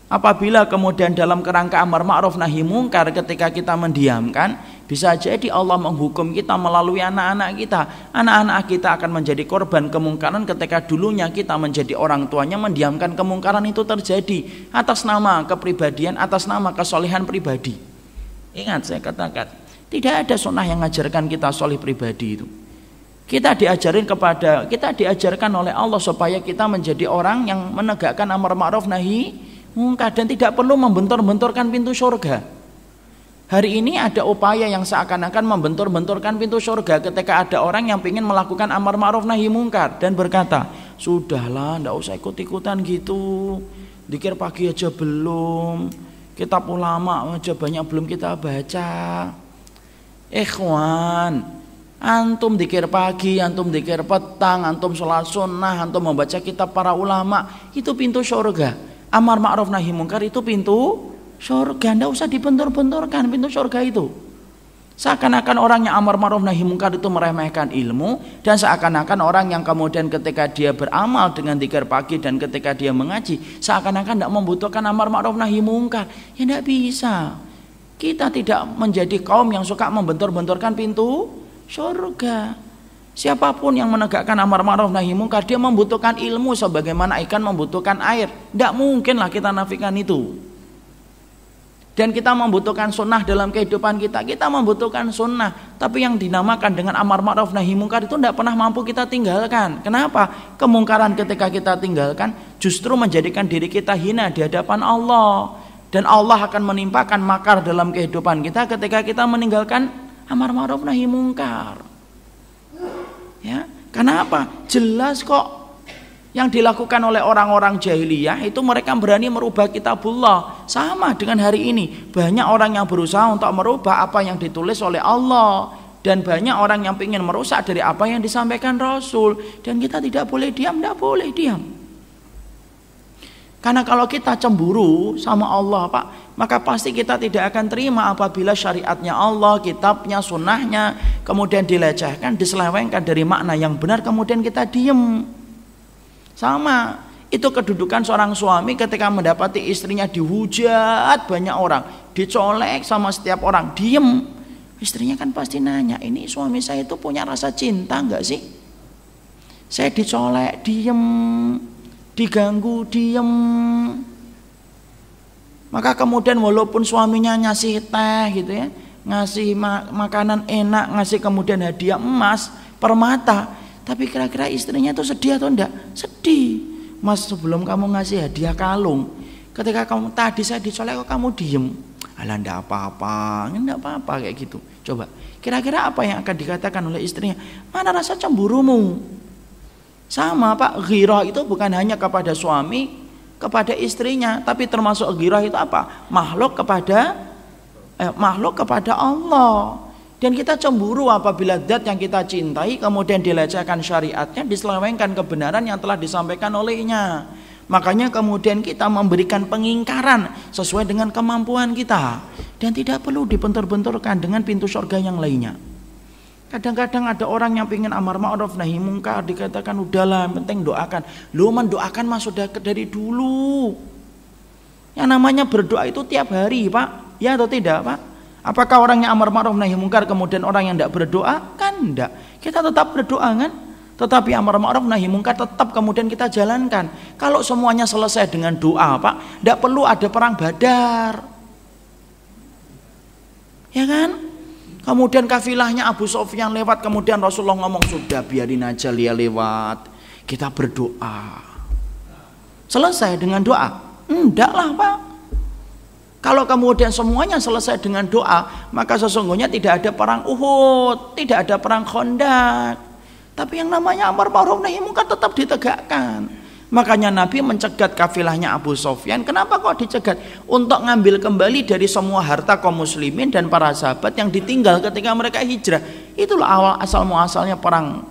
Apabila kemudian dalam kerangka amar ma'ruf nahi mungkar ketika kita mendiamkan, bisa jadi Allah menghukum kita melalui anak-anak kita. Anak-anak kita akan menjadi korban kemungkaran ketika dulunya kita menjadi orang tuanya mendiamkan kemungkaran itu terjadi atas nama kepribadian, atas nama kesolehan pribadi. Ingat saya katakan, tidak ada sunnah yang mengajarkan kita soleh pribadi itu. Kita diajarkan oleh Allah supaya kita menjadi orang yang menegakkan amar ma'ruf nahi mungkar dan tidak perlu membentur-benturkan pintu surga. Hari ini ada upaya yang seakan-akan membentur-benturkan pintu surga ketika ada orang yang ingin melakukan amar ma'ruf nahi mungkar dan berkata, sudahlah, tidak usah ikut-ikutan gitu, dzikir pagi aja belum, kitab ulama aja banyak belum kita baca. Ikhwan, antum dzikir pagi, antum dzikir petang, antum sholat sunnah, antum membaca kitab para ulama, itu pintu surga. Amar ma'ruf nahi mungkar itu pintu surga, tidak usah dibentur-benturkan pintu surga itu. Seakan-akan orang yang amar ma'ruf nahi mungkar itu meremehkan ilmu, dan seakan-akan orang yang kemudian ketika dia beramal dengan dzikir pagi dan ketika dia mengaji seakan-akan tidak membutuhkan amar ma'ruf nahi mungkar. Ya tidak bisa. Kita tidak menjadi kaum yang suka membentur-benturkan pintu surga. Siapapun yang menegakkan amar ma'ruf nahi mungkar, dia membutuhkan ilmu sebagaimana ikan membutuhkan air. Tidak mungkinlah kita nafikan itu. Dan kita membutuhkan sunnah dalam kehidupan kita. Kita membutuhkan sunnah, tapi yang dinamakan dengan amar ma'ruf nahi mungkar itu tidak pernah mampu kita tinggalkan. Kenapa? Kemungkaran ketika kita tinggalkan justru menjadikan diri kita hina di hadapan Allah. Dan Allah akan menimpakan makar dalam kehidupan kita ketika kita meninggalkan amar ma'ruf nahi mungkar. Ya, kenapa? Jelas kok yang dilakukan oleh orang-orang jahiliyah itu mereka berani merubah kitabullah. Sama dengan hari ini, banyak orang yang berusaha untuk merubah apa yang ditulis oleh Allah, dan banyak orang yang ingin merusak dari apa yang disampaikan Rasul. Dan kita tidak boleh diam, tidak boleh diam. Karena kalau kita cemburu sama Allah, Pak, maka pasti kita tidak akan terima apabila syariatnya Allah, kitabnya, sunnahnya kemudian dilecehkan, diselewengkan dari makna yang benar, kemudian kita diem. Sama, itu kedudukan seorang suami ketika mendapati istrinya dihujat banyak orang, dicolek sama setiap orang, diem. Istrinya kan pasti nanya, ini suami saya itu punya rasa cinta enggak sih? Saya dicolek, diem, diganggu, diem. Maka kemudian walaupun suaminya ngasih teh gitu ya, ngasih makanan enak, ngasih kemudian hadiah emas, permata, tapi kira-kira istrinya itu sedih atau enggak? Sedih. Mas, sebelum kamu ngasih hadiah kalung, ketika kamu tadi saya dicolek kok kamu diem? Alah, enggak apa-apa, enggak apa-apa kayak gitu. Coba, kira-kira apa yang akan dikatakan oleh istrinya? Mana rasa cemburumu? Sama, Pak, ghirah itu bukan hanya kepada suami, kepada istrinya, tapi termasuk ghirah itu apa? Makhluk kepada Allah. Dan kita cemburu apabila zat yang kita cintai kemudian dilecehkan syariatnya, diselewengkan kebenaran yang telah disampaikan olehnya. Makanya kemudian kita memberikan pengingkaran sesuai dengan kemampuan kita, dan tidak perlu dibentur-benturkan dengan pintu surga yang lainnya. Kadang-kadang ada orang yang ingin amar ma'ruf nahi mungkar, dikatakan udahlah, penting doakan. Lu mendoakan mah sudah dari dulu. Yang namanya berdoa itu tiap hari, Pak. Ya atau tidak, Pak? Apakah orang yang amar ma'ruf nahi mungkar kemudian orang yang tidak berdoa? Kan enggak. Kita tetap berdoa kan? Tetapi amar ma'ruf nahi mungkar tetap kemudian kita jalankan. Kalau semuanya selesai dengan doa, Pak, tidak perlu ada perang Badar. Ya kan? Kemudian kafilahnya Abu Sufyan lewat, kemudian Rasulullah ngomong, sudah biarin aja dia lewat, kita berdoa. Selesai dengan doa? Enggak lah, Pak. Kalau kemudian semuanya selesai dengan doa, maka sesungguhnya tidak ada perang Uhud, tidak ada perang Khandaq. Tapi yang namanya amar ma'ruf nahi mungkar tetap ditegakkan. Makanya Nabi mencegat kafilahnya Abu Sufyan. Kenapa kok dicegat? Untuk ngambil kembali dari semua harta kaum muslimin dan para sahabat yang ditinggal ketika mereka hijrah. Itulah awal asal muasalnya perang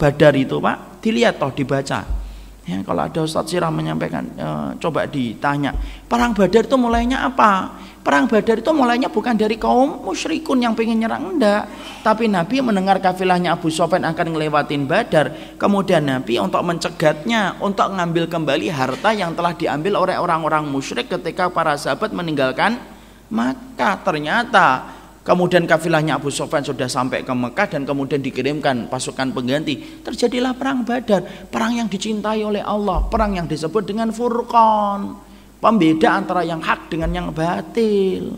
Badar itu, Pak. Dilihat toh, dibaca. Ya, kalau ada Ustadz Sirah menyampaikan, coba ditanya, perang Badar itu mulainya apa? Perang Badar itu mulainya bukan dari kaum musyrikun yang pengen nyerang, enggak. Tapi Nabi mendengar kafilahnya Abu Sufyan akan ngelewatin Badar. Kemudian Nabi untuk mencegatnya, untuk mengambil kembali harta yang telah diambil oleh orang-orang musyrik ketika para sahabat meninggalkan Makkah. Ternyata kemudian kafilahnya Abu Sufyan sudah sampai ke Mekah dan kemudian dikirimkan pasukan pengganti. Terjadilah perang Badar, perang yang dicintai oleh Allah, perang yang disebut dengan Furqan, pembeda antara yang hak dengan yang batil.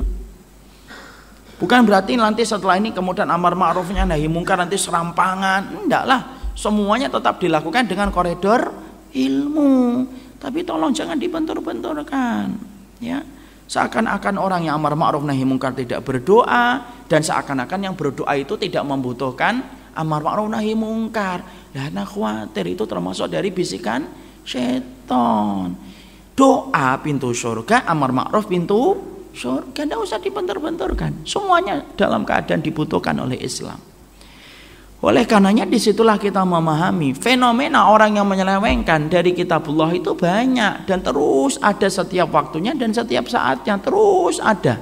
Bukan berarti nanti setelah ini kemudian amar ma'rufnya nahi mungkar nanti serampangan, enggak lah. Semuanya tetap dilakukan dengan koridor ilmu. Tapi tolong jangan dibentur-benturkan, ya. Seakan-akan orang yang amar ma'ruf nahi mungkar tidak berdoa, dan seakan-akan yang berdoa itu tidak membutuhkan amar ma'ruf nahi mungkar. Nah, khawatir itu termasuk dari bisikan setan. Doa pintu surga, amar ma'ruf pintu surga, tidak usah dibentur-benturkan. Semuanya dalam keadaan dibutuhkan oleh Islam. Oleh karenanya disitulah kita memahami fenomena orang yang menyelewengkan dari kitabullah itu banyak dan terus ada setiap waktunya dan setiap saatnya, terus ada.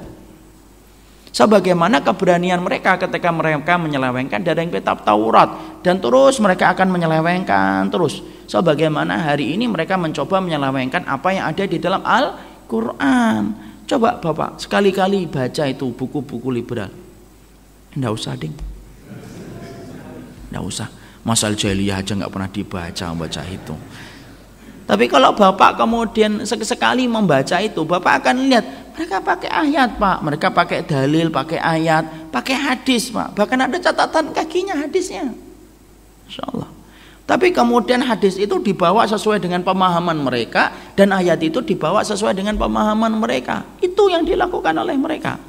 Sebagaimana keberanian mereka ketika mereka menyelewengkan dari kitab Taurat, dan terus mereka akan menyelewengkan terus. Sebagaimana hari ini mereka mencoba menyelewengkan apa yang ada di dalam Al-Quran. Coba Bapak sekali-kali baca itu buku-buku liberal. Nggak usah ding. Nggak usah, Masal Jahiliyah aja nggak pernah baca itu. Tapi kalau Bapak kemudian sekali membaca itu, Bapak akan lihat mereka pakai ayat, Pak. Mereka pakai dalil, pakai ayat, pakai hadis, Pak. Bahkan ada catatan kakinya hadisnya, Insya Allah. Tapi kemudian hadis itu dibawa sesuai dengan pemahaman mereka, dan ayat itu dibawa sesuai dengan pemahaman mereka. Itu yang dilakukan oleh mereka.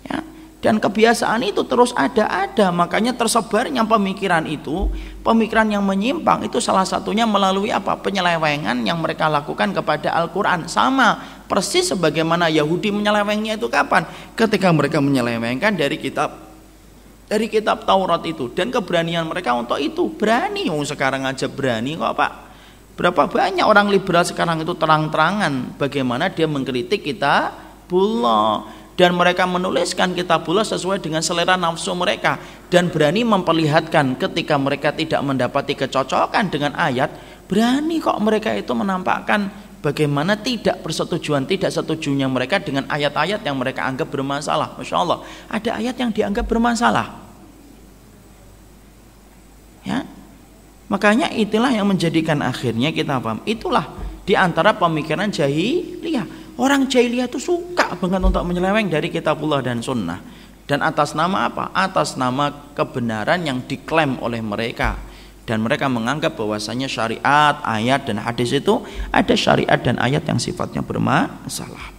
Ya. Dan kebiasaan itu terus ada, makanya tersebarnya pemikiran itu, pemikiran yang menyimpang itu salah satunya melalui apa? Penyelewengan yang mereka lakukan kepada Al-Quran. Sama persis sebagaimana Yahudi menyelewengnya itu kapan? Ketika mereka menyelewengkan dari kitab Taurat itu, dan keberanian mereka untuk itu berani. Sekarang aja berani kok Pak. Berapa banyak orang liberal sekarang itu terang-terangan bagaimana dia mengkritik kitabullah. Dan mereka menuliskan kitabullah sesuai dengan selera nafsu mereka, dan berani memperlihatkan ketika mereka tidak mendapati kecocokan dengan ayat, berani kok mereka itu menampakkan bagaimana tidak setujunya mereka dengan ayat-ayat yang mereka anggap bermasalah. Masya Allah, ada ayat yang dianggap bermasalah, ya. Makanya itulah yang menjadikan akhirnya kita paham, itulah diantara pemikiran jahiliyah. Orang jahiliyah itu suka banget untuk menyeleweng dari kitabullah dan sunnah. Dan atas nama apa? Atas nama kebenaran yang diklaim oleh mereka. Dan mereka menganggap bahwasanya syariat, ayat dan hadis itu ada syariat dan ayat yang sifatnya bermasalah.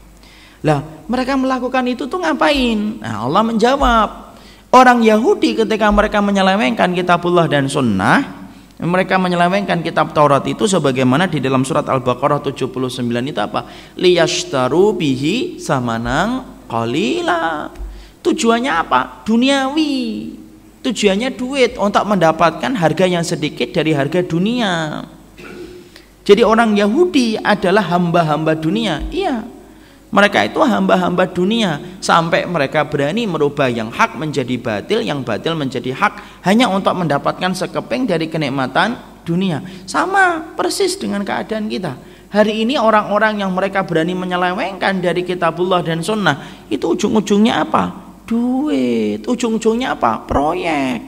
Lah, mereka melakukan itu tuh ngapain? Nah, Allah menjawab. Orang Yahudi ketika mereka menyelewengkan kitabullah dan sunnah, mereka menyelewengkan kitab Taurat itu sebagaimana di dalam surat Al-Baqarah 79 itu apa? Liyashtaru bihi samanan qalila. Tujuannya apa? Duniawi. Tujuannya duit, untuk mendapatkan harga yang sedikit dari harga dunia. Jadi orang Yahudi adalah hamba-hamba dunia. Iya. Mereka itu hamba-hamba dunia, sampai mereka berani merubah yang hak menjadi batil, yang batil menjadi hak, hanya untuk mendapatkan sekeping dari kenikmatan dunia. Sama persis dengan keadaan kita. Hari ini orang-orang yang mereka berani menyelewengkan dari kitabullah dan sunnah, itu ujung-ujungnya apa? Duit. Ujung-ujungnya apa? Proyek.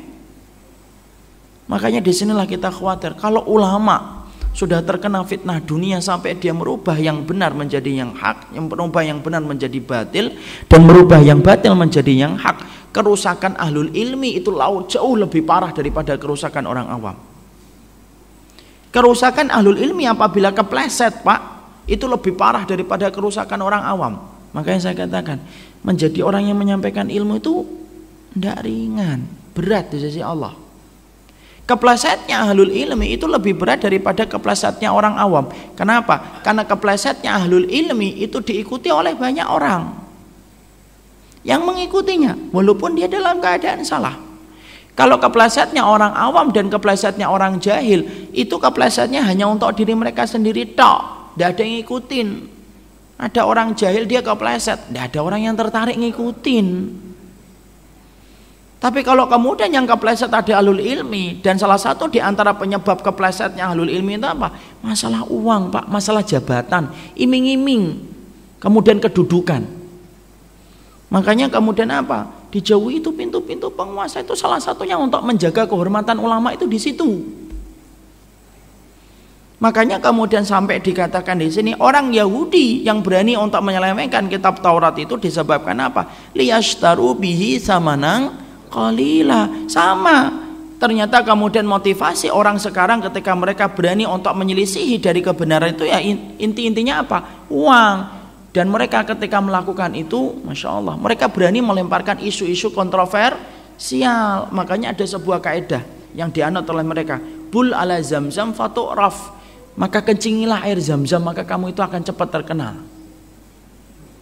Makanya disinilah kita khawatir kalau ulama sudah terkena fitnah dunia sampai dia merubah yang benar menjadi yang hak, yang merubah yang benar menjadi batil, dan merubah yang batil menjadi yang hak. Kerusakan ahlul ilmi itu jauh lebih parah daripada kerusakan orang awam. Kerusakan ahlul ilmi apabila kepleset, Pak, itu lebih parah daripada kerusakan orang awam. Makanya saya katakan, menjadi orang yang menyampaikan ilmu itu tidak ringan, berat di sisi Allah. Keplesetnya ahlul ilmi itu lebih berat daripada keplesetnya orang awam. Kenapa? Karena keplesetnya ahlul ilmi itu diikuti oleh banyak orang yang mengikutinya walaupun dia dalam keadaan salah. Kalau keplesetnya orang awam dan keplesetnya orang jahil, itu keplesetnya hanya untuk diri mereka sendiri tok, tidak ada yang ngikutin. Ada orang jahil dia kepleset, tidak ada orang yang tertarik ngikutin. Tapi kalau kemudian yang kepleset ada ahlul ilmi, dan salah satu di antara penyebab keplesetnya ahlul ilmi itu apa? Masalah uang, Pak, masalah jabatan, iming-iming, kemudian kedudukan. Makanya kemudian apa? Dijauhi itu pintu-pintu penguasa, itu salah satunya untuk menjaga kehormatan ulama itu di situ. Makanya kemudian sampai dikatakan di sini orang Yahudi yang berani untuk menyelewengkan kitab Taurat itu disebabkan apa? Liyashtaru bihi samanang qalila. Sama. Ternyata kemudian motivasi orang sekarang ketika mereka berani untuk menyelisihi dari kebenaran itu ya inti-intinya apa? Uang. Dan mereka ketika melakukan itu, Masya Allah, mereka berani melemparkan isu-isu kontroversial. Makanya ada sebuah kaidah yang dianut oleh mereka, bul ala zamzam fatu'raf, maka kencingilah air zam-zam, maka kamu itu akan cepat terkenal.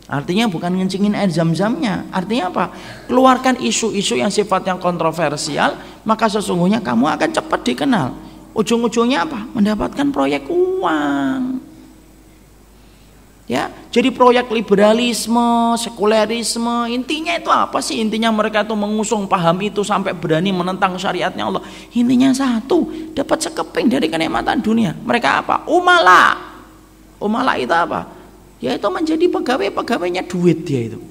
Artinya bukan ngencingin air zam-zamnya, artinya apa? Keluarkan isu-isu yang sifatnya kontroversial, maka sesungguhnya kamu akan cepat dikenal. Ujung-ujungnya apa? Mendapatkan proyek uang. Ya, jadi proyek liberalisme, sekulerisme, intinya itu apa sih? Intinya mereka itu mengusung paham itu sampai berani menentang syariatnya Allah. Intinya satu, dapat sekeping dari kenikmatan dunia. Mereka apa? Umala. Umala itu apa? Yaitu menjadi pegawai-pegawainya duit dia itu.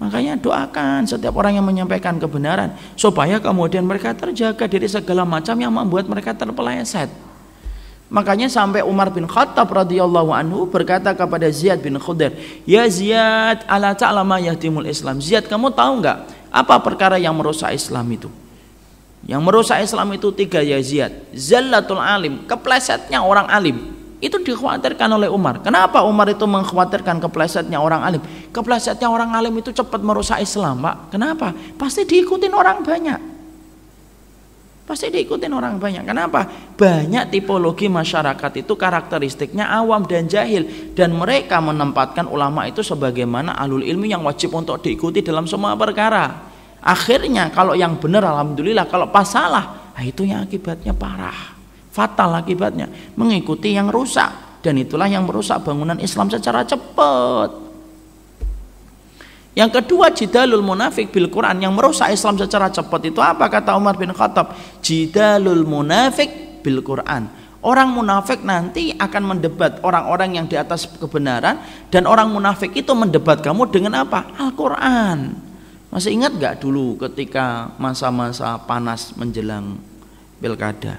Makanya doakan setiap orang yang menyampaikan kebenaran supaya kemudian mereka terjaga dari segala macam yang membuat mereka terpeleset. Makanya sampai Umar bin Khattab radhiyallahu anhu berkata kepada Ziyad bin Khudair, "Ya Ziyad, ala ta'lama yahdimul Islam." Ziyad, kamu tahu enggak apa perkara yang merusak Islam itu? Yang merusak Islam itu 3 ya Ziyad. Zallatul alim, keplesetnya orang alim. Itu dikhawatirkan oleh Umar. Kenapa Umar itu mengkhawatirkan keplesetnya orang alim? Keplesetnya orang alim itu cepat merusak Islam, Pak. Kenapa? Pasti diikutin orang banyak. Pasti diikutin orang banyak. Kenapa? Banyak tipologi masyarakat itu karakteristiknya awam dan jahil, dan mereka menempatkan ulama itu sebagaimana ahlul ilmi yang wajib untuk diikuti dalam semua perkara. Akhirnya kalau yang benar alhamdulillah, kalau pas salah, nah itu yang akibatnya parah, fatal akibatnya, mengikuti yang rusak, dan itulah yang merusak bangunan Islam secara cepat. Yang kedua, jidalul munafik bil Quran, yang merusak Islam secara cepat itu apa? Kata Umar bin Khattab, jidalul munafik bil Quran. Orang munafik nanti akan mendebat orang-orang yang di atas kebenaran, dan orang munafik itu mendebat kamu dengan apa? Al-Quran. Masih ingat gak dulu ketika masa-masa panas menjelang pilkada,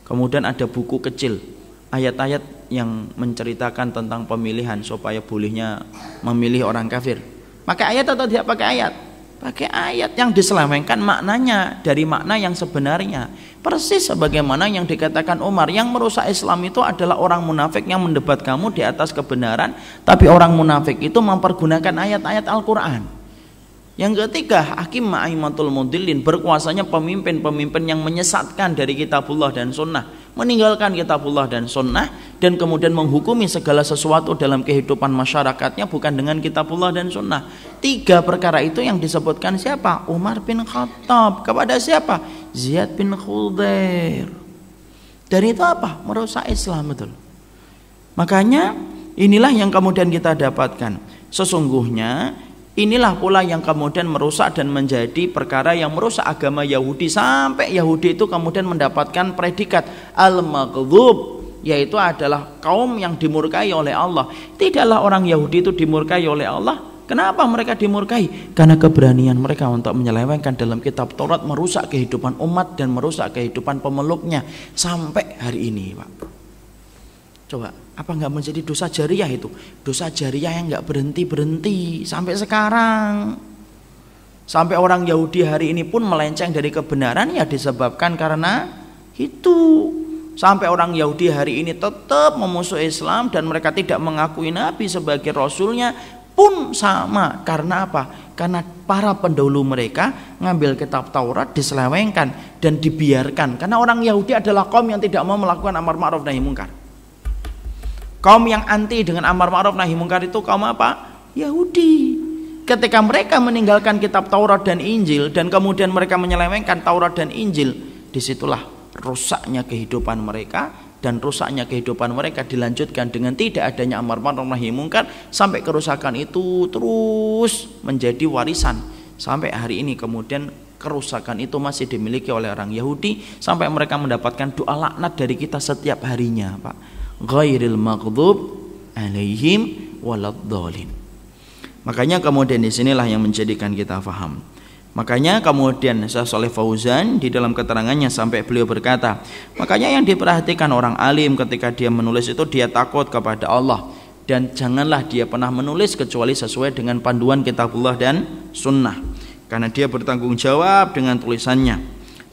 kemudian ada buku kecil, ayat-ayat yang menceritakan tentang pemilihan supaya bolehnya memilih orang kafir. Pakai ayat atau tidak pakai ayat? Pakai ayat yang diselewengkan maknanya dari makna yang sebenarnya. Persis sebagaimana yang dikatakan Umar, yang merusak Islam itu adalah orang munafik yang mendebat kamu di atas kebenaran, tapi orang munafik itu mempergunakan ayat-ayat Al-Quran. Yang ketiga, hakim ma'aimatul mudillin, berkuasanya pemimpin-pemimpin yang menyesatkan dari kitabullah dan sunnah, meninggalkan kitabullah dan sunnah, dan kemudian menghukumi segala sesuatu dalam kehidupan masyarakatnya bukan dengan kitabullah dan sunnah. 3 perkara itu yang disebutkan siapa? Umar bin Khattab. Kepada siapa? Ziyad bin Khudair. Dan itu apa? Merusak Islam, betul. Makanya inilah yang kemudian kita dapatkan. Sesungguhnya inilah pula yang kemudian merusak dan menjadi perkara yang merusak agama Yahudi, sampai Yahudi itu kemudian mendapatkan predikat al-maghdub, yaitu adalah kaum yang dimurkai oleh Allah. Tidaklah orang Yahudi itu dimurkai oleh Allah. Kenapa mereka dimurkai? Karena keberanian mereka untuk menyelewengkan dalam kitab Taurat, merusak kehidupan umat dan merusak kehidupan pemeluknya sampai hari ini, Pak. Coba, apa nggak menjadi dosa jariah itu? Dosa jariah yang nggak berhenti-berhenti sampai sekarang. Sampai orang Yahudi hari ini pun melenceng dari kebenaran ya disebabkan karena itu. Sampai orang Yahudi hari ini tetap memusuhi Islam dan mereka tidak mengakui Nabi sebagai Rasulnya pun sama. Karena apa? Karena para pendahulu mereka ngambil kitab Taurat, diselewengkan dan dibiarkan. Karena orang Yahudi adalah kaum yang tidak mau melakukan amar ma'ruf nahi munkar. Kaum yang anti dengan amar ma'ruf nahi munkar itu kaum apa? Yahudi. ketika mereka meninggalkan kitab Taurat dan Injil dan kemudian mereka menyelewengkan Taurat dan Injil, disitulah rusaknya kehidupan mereka. Dan rusaknya kehidupan mereka dilanjutkan dengan tidak adanya amar ma'ruf nahi munkar, sampai kerusakan itu terus menjadi warisan sampai hari ini. Kemudian kerusakan itu masih dimiliki oleh orang Yahudi sampai mereka mendapatkan doa laknat dari kita setiap harinya, Pak. Ghairil maghdub alaihim waladhdallin. Makanya kemudian disinilah yang menjadikan kita faham. Makanya kemudian Syekh Shalih Fauzan di dalam keterangannya sampai beliau berkata, makanya yang diperhatikan orang alim ketika dia menulis itu dia takut kepada Allah, dan janganlah dia pernah menulis kecuali sesuai dengan panduan kitabullah dan sunnah, karena dia bertanggung jawab dengan tulisannya.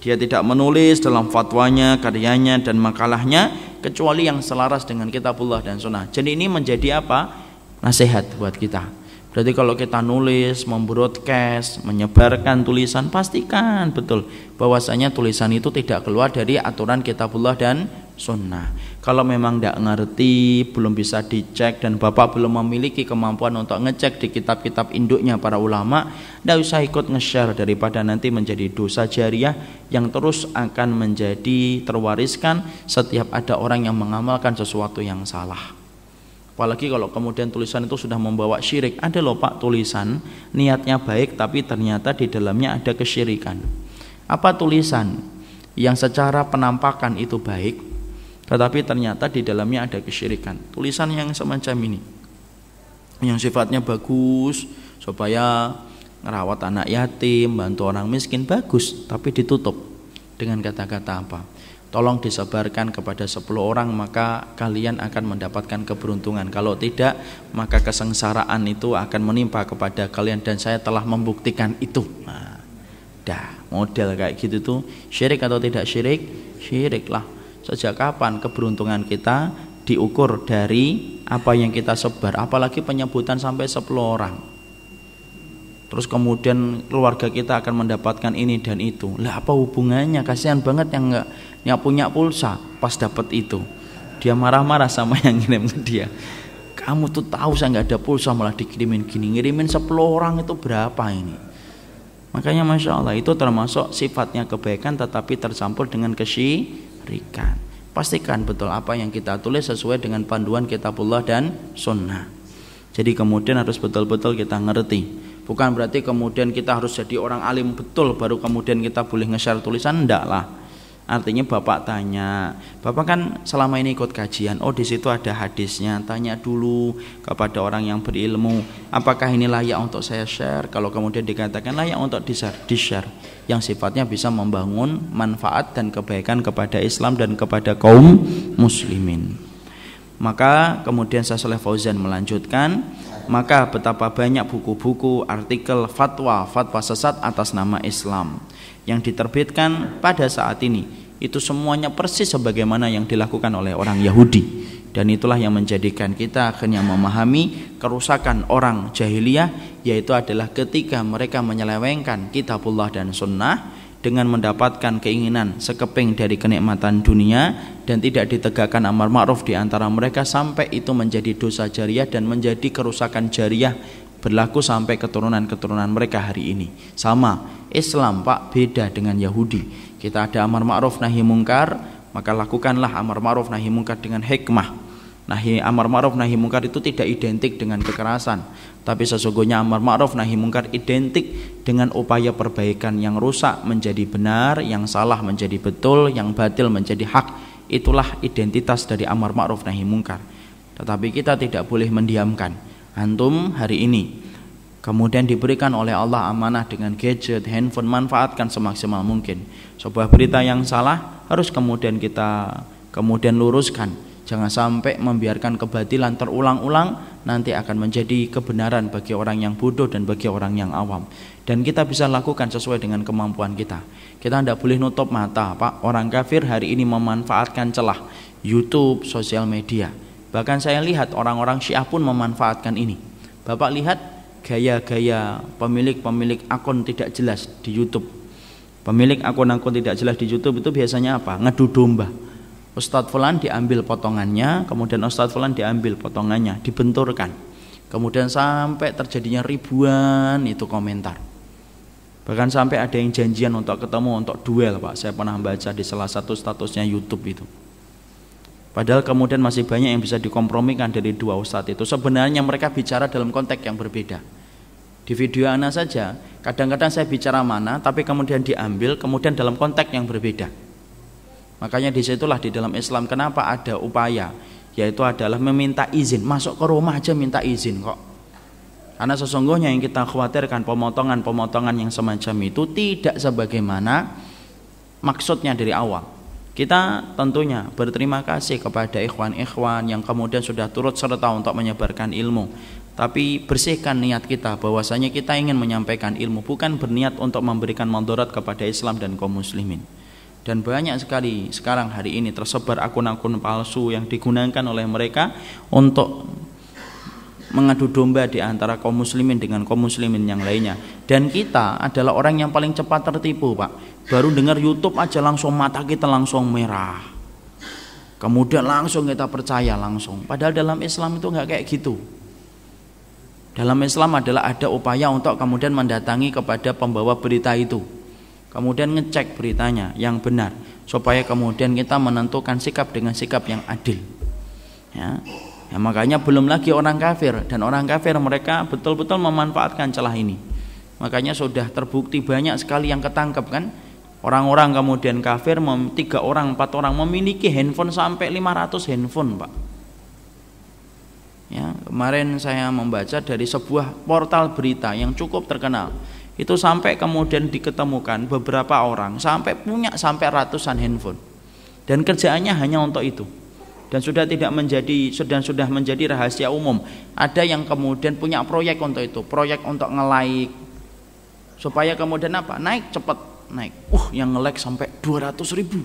Dia tidak menulis dalam fatwanya, karyanya dan makalahnya kecuali yang selaras dengan kitabullah dan sunnah. Jadi ini menjadi apa? Nasihat buat kita. Berarti kalau kita nulis, membroadcast, menyebarkan tulisan, pastikan betul bahwasanya tulisan itu tidak keluar dari aturan kitabullah dan sunnah. Kalau memang tidak ngerti, belum bisa dicek, dan Bapak belum memiliki kemampuan untuk ngecek di kitab-kitab induknya para ulama, tidak usah ikut nge-share, daripada nanti menjadi dosa jariah yang terus akan menjadi terwariskan setiap ada orang yang mengamalkan sesuatu yang salah. Apalagi kalau kemudian tulisan itu sudah membawa syirik. Ada loh Pak tulisan niatnya baik tapi ternyata di dalamnya ada kesyirikan. Apa tulisan yang secara penampakan itu baik tetapi ternyata di dalamnya ada kesyirikan? Tulisan yang semacam ini, yang sifatnya bagus supaya ngerawat anak yatim, bantu orang miskin, bagus, tapi ditutup dengan kata-kata apa? Tolong disebarkan kepada 10 orang maka kalian akan mendapatkan keberuntungan. Kalau tidak maka kesengsaraan itu akan menimpa kepada kalian, dan saya telah membuktikan itu. Nah, model kayak gitu tuh syirik atau tidak syirik? Syirik lah. Sejak kapan keberuntungan kita diukur dari apa yang kita sebar? Apalagi penyebutan sampai 10 orang. Terus kemudian keluarga kita akan mendapatkan ini dan itu. Lah apa hubungannya? Kasihan banget yang nggak punya pulsa pas dapat itu. Dia marah-marah sama yang ngirim ke dia. Kamu tuh tahu saya nggak ada pulsa malah dikirimin gini. Ngirimin 10 orang itu berapa ini? Makanya Masya Allah itu termasuk sifatnya kebaikan tetapi tercampur dengan kesyirikan. Pastikan betul apa yang kita tulis sesuai dengan panduan kitabullah dan sunnah. Jadi kemudian harus betul-betul kita ngerti. Bukan berarti kemudian kita harus jadi orang alim betul baru kemudian kita boleh nge-share tulisan, enggak lah. Artinya Bapak tanya, Bapak kan selama ini ikut kajian, oh di situ ada hadisnya, tanya dulu kepada orang yang berilmu, apakah ini layak untuk saya share? Kalau kemudian dikatakan layak untuk di-share, yang sifatnya bisa membangun manfaat dan kebaikan kepada Islam dan kepada kaum muslimin. Maka kemudian Syekh Shalih Fauzan melanjutkan, maka betapa banyak buku-buku, artikel, fatwa sesat atas nama Islam yang diterbitkan pada saat ini. Itu semuanya persis sebagaimana yang dilakukan oleh orang Yahudi. Dan itulah yang menjadikan kita akhirnya memahami kerusakan orang jahiliyah, yaitu adalah ketika mereka menyelewengkan kitabullah dan sunnah dengan mendapatkan keinginan sekeping dari kenikmatan dunia dan tidak ditegakkan amar ma'ruf di antara mereka, sampai itu menjadi dosa jariah dan menjadi kerusakan jariah berlaku sampai keturunan-keturunan mereka hari ini. Sama Islam Pak, beda dengan Yahudi. Kita ada amar ma'ruf nahi mungkar, maka lakukanlah amar ma'ruf nahi mungkar dengan hikmah. Amar ma'ruf nahi mungkar itu tidak identik dengan kekerasan, tapi sesungguhnya amar ma'ruf nahi mungkar identik dengan upaya perbaikan, yang rusak menjadi benar, yang salah menjadi betul, yang batil menjadi hak. Itulah identitas dari amar ma'ruf nahi mungkar. Tetapi kita tidak boleh mendiamkan. Antum hari ini kemudian diberikan oleh Allah amanah dengan gadget, handphone, manfaatkan semaksimal mungkin. Sebuah berita yang salah harus kemudian kita luruskan. Jangan sampai membiarkan kebatilan terulang-ulang, nanti akan menjadi kebenaran bagi orang yang bodoh dan bagi orang yang awam. Dan kita bisa lakukan sesuai dengan kemampuan kita. Kita tidak boleh nutup mata, Pak. Orang kafir hari ini memanfaatkan celah YouTube, sosial media. Bahkan saya lihat orang-orang Syiah pun memanfaatkan ini. Bapak lihat gaya-gaya pemilik akun tidak jelas di YouTube. Pemilik akun-akun tidak jelas di YouTube itu biasanya apa? Ngadu domba. Ustadz Fulan diambil potongannya, kemudian Ustadz Fulan diambil potongannya, dibenturkan. Kemudian sampai terjadinya ribuan itu komentar. Bahkan sampai ada yang janjian untuk ketemu, untuk duel Pak. Saya pernah baca di salah satu statusnya YouTube itu. Padahal kemudian masih banyak yang bisa dikompromikan dari dua ustadz itu. Sebenarnya mereka bicara dalam konteks yang berbeda. Di video ana saja, kadang-kadang saya bicara mana, tapi kemudian diambil, kemudian dalam konteks yang berbeda. Makanya disitulah di dalam Islam kenapa ada upaya, yaitu adalah meminta izin. Masuk ke rumah aja minta izin kok. Karena sesungguhnya yang kita khawatirkan pemotongan-pemotongan yang semacam itu tidak sebagaimana maksudnya dari awal. Kita tentunya berterima kasih kepada ikhwan-ikhwan yang kemudian sudah turut serta untuk menyebarkan ilmu. Tapi bersihkan niat kita bahwasanya kita ingin menyampaikan ilmu, bukan berniat untuk memberikan mandorot kepada Islam dan kaum muslimin. Dan banyak sekali sekarang hari ini tersebar akun-akun palsu yang digunakan oleh mereka untuk mengadu domba di antara kaum muslimin dengan kaum muslimin yang lainnya. Dan kita adalah orang yang paling cepat tertipu Pak. Baru dengar YouTube aja langsung mata kita langsung merah, kemudian langsung kita percaya langsung. Padahal dalam Islam itu nggak kayak gitu. Dalam Islam adalah ada upaya untuk kemudian mendatangi kepada pembawa berita itu, kemudian ngecek beritanya yang benar, supaya kemudian kita menentukan sikap dengan sikap yang adil. Ya, makanya belum lagi orang kafir, dan orang kafir mereka betul-betul memanfaatkan celah ini. Makanya sudah terbukti banyak sekali yang ketangkep kan. Orang-orang kemudian kafir 3 orang 4 orang memiliki handphone sampai 500 handphone Pak. Ya, kemarin saya membaca dari sebuah portal berita yang cukup terkenal. Itu sampai kemudian diketemukan beberapa orang sampai punya sampai ratusan handphone. Dan kerjaannya hanya untuk itu. Dan sudah sudah menjadi rahasia umum. Ada yang kemudian punya proyek untuk itu, proyek untuk nge-like supaya kemudian apa? Naik cepat. Naik, yang nge-like sampai 200.000.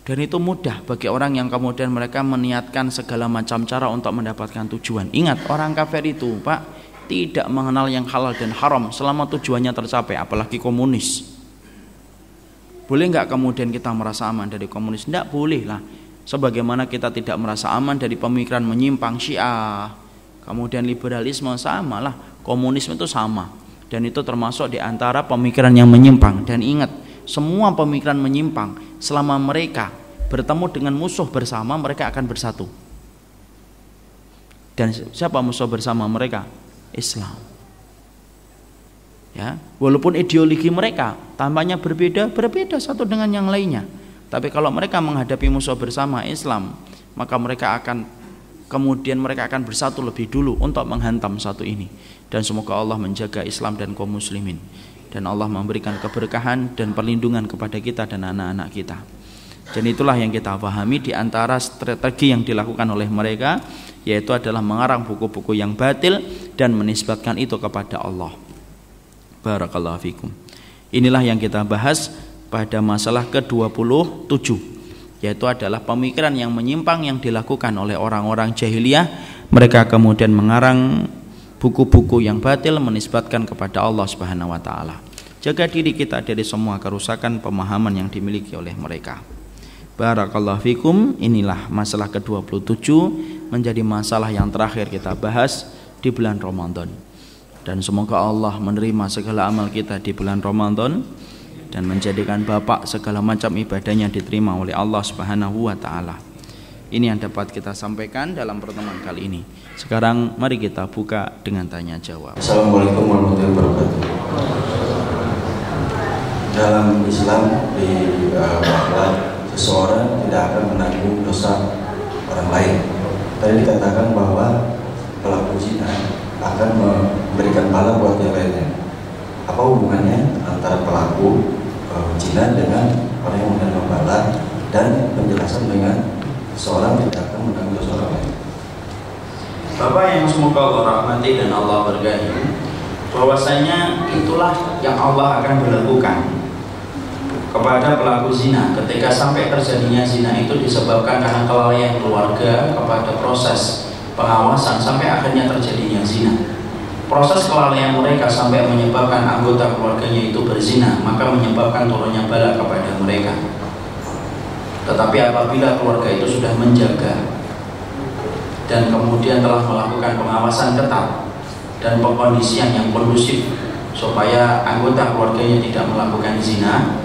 Dan itu mudah bagi orang yang kemudian mereka meniatkan segala macam cara untuk mendapatkan tujuan. Ingat, orang kafir itu Pak tidak mengenal yang halal dan haram selama tujuannya tercapai, apalagi komunis. Boleh nggak kemudian kita merasa aman dari komunis? Tidak boleh lah. Sebagaimana kita tidak merasa aman dari pemikiran menyimpang Syiah, kemudian liberalisme, sama lah. Komunisme itu sama. Dan itu termasuk di antara pemikiran yang menyimpang. Dan ingat, semua pemikiran menyimpang selama mereka bertemu dengan musuh bersama, mereka akan bersatu. Dan siapa musuh bersama mereka? Islam. Ya, walaupun ideologi mereka tampaknya berbeda satu dengan yang lainnya. Tapi kalau mereka menghadapi musuh bersama Islam, maka mereka akan bersatu lebih dulu untuk menghantam satu ini. Dan semoga Allah menjaga Islam dan kaum muslimin, dan Allah memberikan keberkahan dan perlindungan kepada kita dan anak-anak kita. Dan itulah yang kita pahami di antara strategi yang dilakukan oleh mereka, yaitu adalah mengarang buku-buku yang batil dan menisbatkan itu kepada Allah. Barakallahu fikum. Inilah yang kita bahas pada masalah ke-27, yaitu adalah pemikiran yang menyimpang yang dilakukan oleh orang-orang jahiliyah. Mereka kemudian mengarang buku-buku yang batil menisbatkan kepada Allah Subhanahu wa taala. Jaga diri kita dari semua kerusakan pemahaman yang dimiliki oleh mereka. Barakallahu fikum. Inilah masalah ke-27, menjadi masalah yang terakhir kita bahas di bulan Ramadan. Dan semoga Allah menerima segala amal kita di bulan Ramadan dan menjadikan bapak segala macam ibadahnya diterima oleh Allah Subhanahu wa taala. Ini yang dapat kita sampaikan dalam pertemuan kali ini. Sekarang mari kita buka dengan tanya jawab. Assalamualaikum warahmatullahi wabarakatuh. Dalam Islam bahwa seseorang tidak akan menanggung dosa orang lain. Tadi dikatakan bahwa pelaku zina akan memberikan pahala buat yang lainnya. Apa hubungannya antara pelaku zina dengan orang yang menerima pahala, dan penjelasan dengan seorang tidak akan menanggung dosa orang lain? Bapak yang semoga Allah rahmati dan Allah berkahi, bahwasanya itulah yang Allah akan berlakukan kepada pelaku zina ketika sampai terjadinya zina itu disebabkan karena kelalaian keluarga kepada proses pengawasan sampai akhirnya terjadinya zina. Proses kelalaian mereka sampai menyebabkan anggota keluarganya itu berzina, maka menyebabkan turunnya bala kepada mereka. Tetapi apabila keluarga itu sudah menjaga dan kemudian telah melakukan pengawasan ketat dan pengkondisian yang kondusif supaya anggota keluarganya tidak melakukan zina,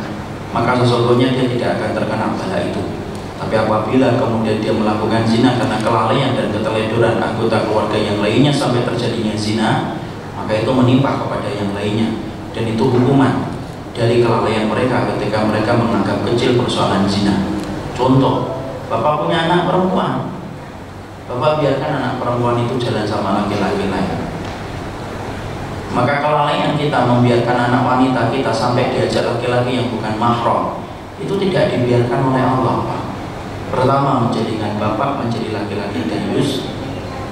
maka sesungguhnya dia tidak akan terkena bala itu. Tapi apabila kemudian dia melakukan zina karena kelalaian dan keteledoran anggota keluarga yang lainnya sampai terjadinya zina, maka itu menimpa kepada yang lainnya, dan itu hukuman dari kelalaian mereka ketika mereka menganggap kecil persoalan zina. Contoh, bapak punya anak perempuan, bapak biarkan anak perempuan itu jalan sama laki-laki lain. Maka kelalaian kita membiarkan anak wanita kita sampai diajak laki-laki yang bukan mahram, itu tidak dibiarkan oleh Allah, Pak. Pertama, menjadikan bapak menjadi laki-laki dayus,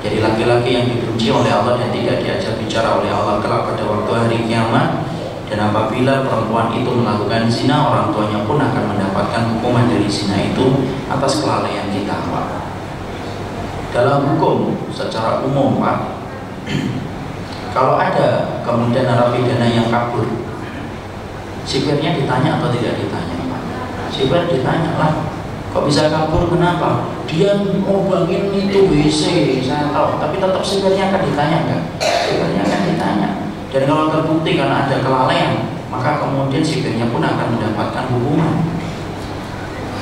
jadi laki-laki yang dibenci oleh Allah dan tidak diajak bicara oleh Allah kelak pada waktu hari kiamat. Dan apabila perempuan itu melakukan zina, orang tuanya pun akan mendapatkan hukuman dari zina itu atas kelalaian kita, Pak. Dalam hukum secara umum, Pak, kalau ada kemudian narapidana yang kabur, sipirnya ditanya atau tidak ditanya, Pak? Sipir ditanya lah, kok bisa kabur, kenapa? Dia mau bangin itu WC, saya tahu, tapi tetap sipirnya akan ditanya enggak? Sipirnya akan ditanya. Dan kalau terbukti karena ada kelalaian, maka kemudian sipirnya pun akan mendapatkan hukuman.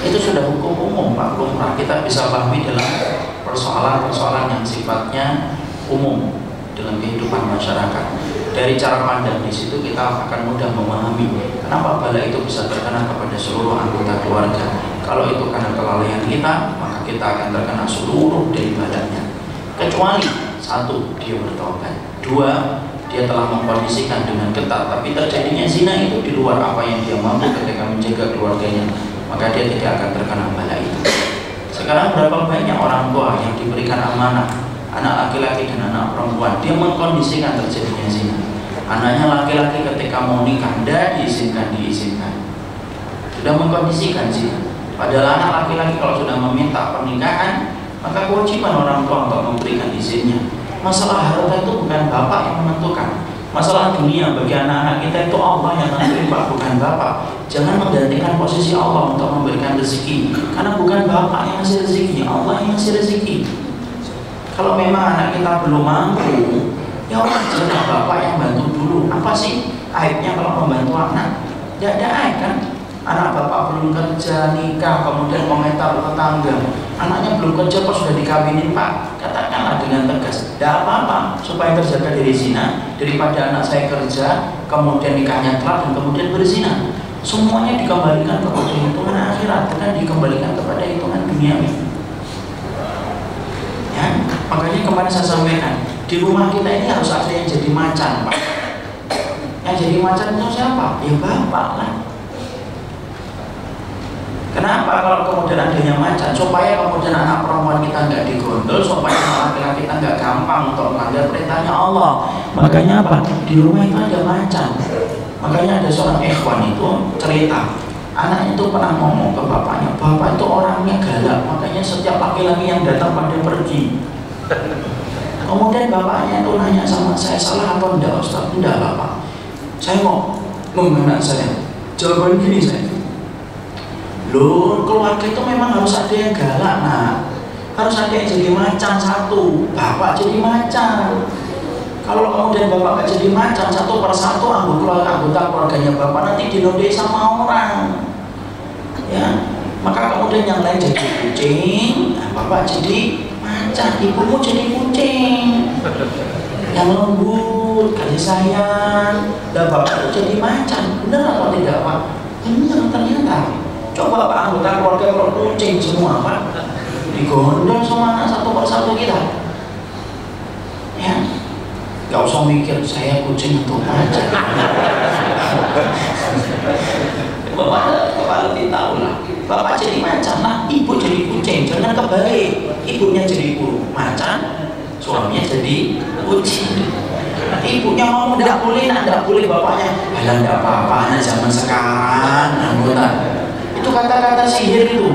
Itu sudah hukum umum, Pak, lumrah. Kita bisa pahami dalam persoalan-persoalan yang sifatnya umum dalam kehidupan masyarakat. Dari cara pandang di situ kita akan mudah memahami kenapa bala itu bisa terkena kepada seluruh anggota keluarga. Kalau itu karena kelalaian kita, maka kita akan terkena seluruh dari balanya. Kecuali satu, dia bertobat. Dua, dia telah mengkondisikan dengan ketat, tapi terjadinya zina itu di luar apa yang dia mampu ketika menjaga keluarganya, maka dia tidak akan terkena bala itu. Sekarang berapa banyak orang tua yang diberikan amanah anak laki-laki dan anak perempuan, dia mengkondisikan terjadinya zina. Anaknya laki-laki ketika mau nikah tidak diizinkan, sudah mengkondisikan zina. Padahal anak laki-laki kalau sudah meminta pernikahan, maka kewajiban orang tua untuk memberikan izinnya. Masalah harta itu bukan bapak yang menentukan. Masalah dunia bagi anak-anak kita itu Allah yang menentukan, Pak, bukan bapak. Jangan menggantikan posisi Allah untuk memberikan rezeki, karena bukan bapak yang ngasih rezeki, Allah yang ngasih rezeki. Kalau memang anak kita belum mampu, ya wajar bapak yang bantu dulu. Apa sih aibnya kalau membantu anak? Tidak ada aib kan? Anak bapak belum kerja, nikah, kemudian komentar tetangga, anaknya belum kerja kok sudah dikawinin, Pak. Katakanlah dengan tegas, tidak apa-apa, supaya terjaga dari zina, daripada anak saya kerja, kemudian nikahnya telat dan kemudian berzina. Semuanya dikembalikan kepada hitungan akhirat, bukan dikembalikan kepada hitungan duniawi. Ya, makanya kemarin saya sampaikan, di rumah kita ini harus ada yang jadi macan, Pak. Yang jadi macan itu siapa? Ya bapak lah. Kenapa kalau kemudian adanya macan? Supaya kemudian anak perempuan kita nggak digondol, supaya anak laki-laki kita nggak gampang untuk melanggar perintahnya Allah. Makanya apa? Di rumah itu ada macan. Makanya ada seorang ikhwan itu cerita, anaknya itu pernah ngomong ke bapaknya, bapak itu orangnya galak, makanya setiap laki-laki yang datang pada pergi. Kemudian bapaknya itu nanya sama saya, salah atau enggak Ustaz? Enggak bapak, saya mau anak saya. Jawaban gini saya, loh, keluarga itu memang harus ada yang galak, nah. Harus ada yang jadi macan satu, bapak jadi macan. Kalau kemudian bapak gak jadi macan, satu persatu anggota keluarganya bapak nanti dinodai sama orang. Ya, maka kemudian yang lain jadi kucing, nah, bapak jadi macan, ibumu jadi kucing. Yang lembut, kasih sayang, dan bapak itu jadi macan. Benar atau tidak, Pak? Benar ternyata. Coba Pak, anggota keluarga kalau kucing semua, Pak, digondol sama anak satu persatu kita. Ya, gak usah mikir saya kucing atau macan. Bapak lebih tahu lah. Bapak jadi macan lah, ibu jadi kucing. Jangan kebalik, ibunya jadi macan, suaminya jadi kucing. Ibunya ngomong tidak boleh, tidak boleh, bapaknya alah tidak apa-apa, zaman sekarang anggota. Itu kata-kata sihir itu.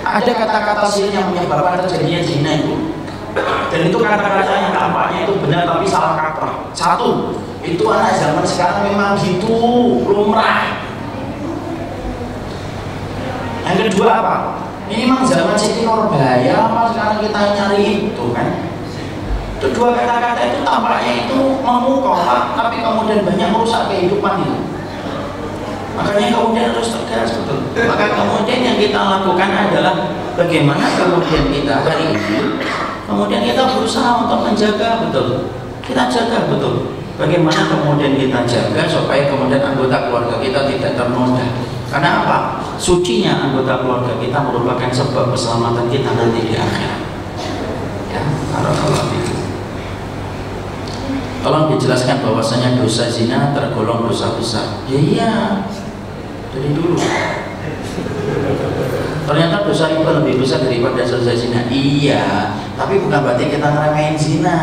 Ada kata-kata sihir yang menyebabkan terjadinya zina itu. Dan itu kata-kata yang tampaknya itu benar tapi salah kaprah. Satu, itu anak zaman sekarang memang gitu, lumrah. Yang kedua apa? Ini memang zaman Siti Nurbaya apa sekarang kita nyari itu kan? Itu dua kata-kata itu tampaknya itu memukau, tapi kemudian banyak merusak kehidupan itu. Makanya kemudian harus tegas betul. Maka kemudian yang kita lakukan adalah bagaimana kemudian kita hari ini, kemudian kita berusaha untuk menjaga betul. Kita jaga betul. Bagaimana kemudian kita jaga supaya kemudian anggota keluarga kita tidak ternoda. Karena apa? Sucinya anggota keluarga kita merupakan sebab keselamatan kita nanti di akhirat. Ya, barakallahu fikum. Tolong dijelaskan bahwasanya dosa zina tergolong dosa besar. Ya, iya, dari dulu. Ternyata dosa riba lebih besar daripada dosa zina. Iya, tapi bukan berarti kita ngeremehin zina.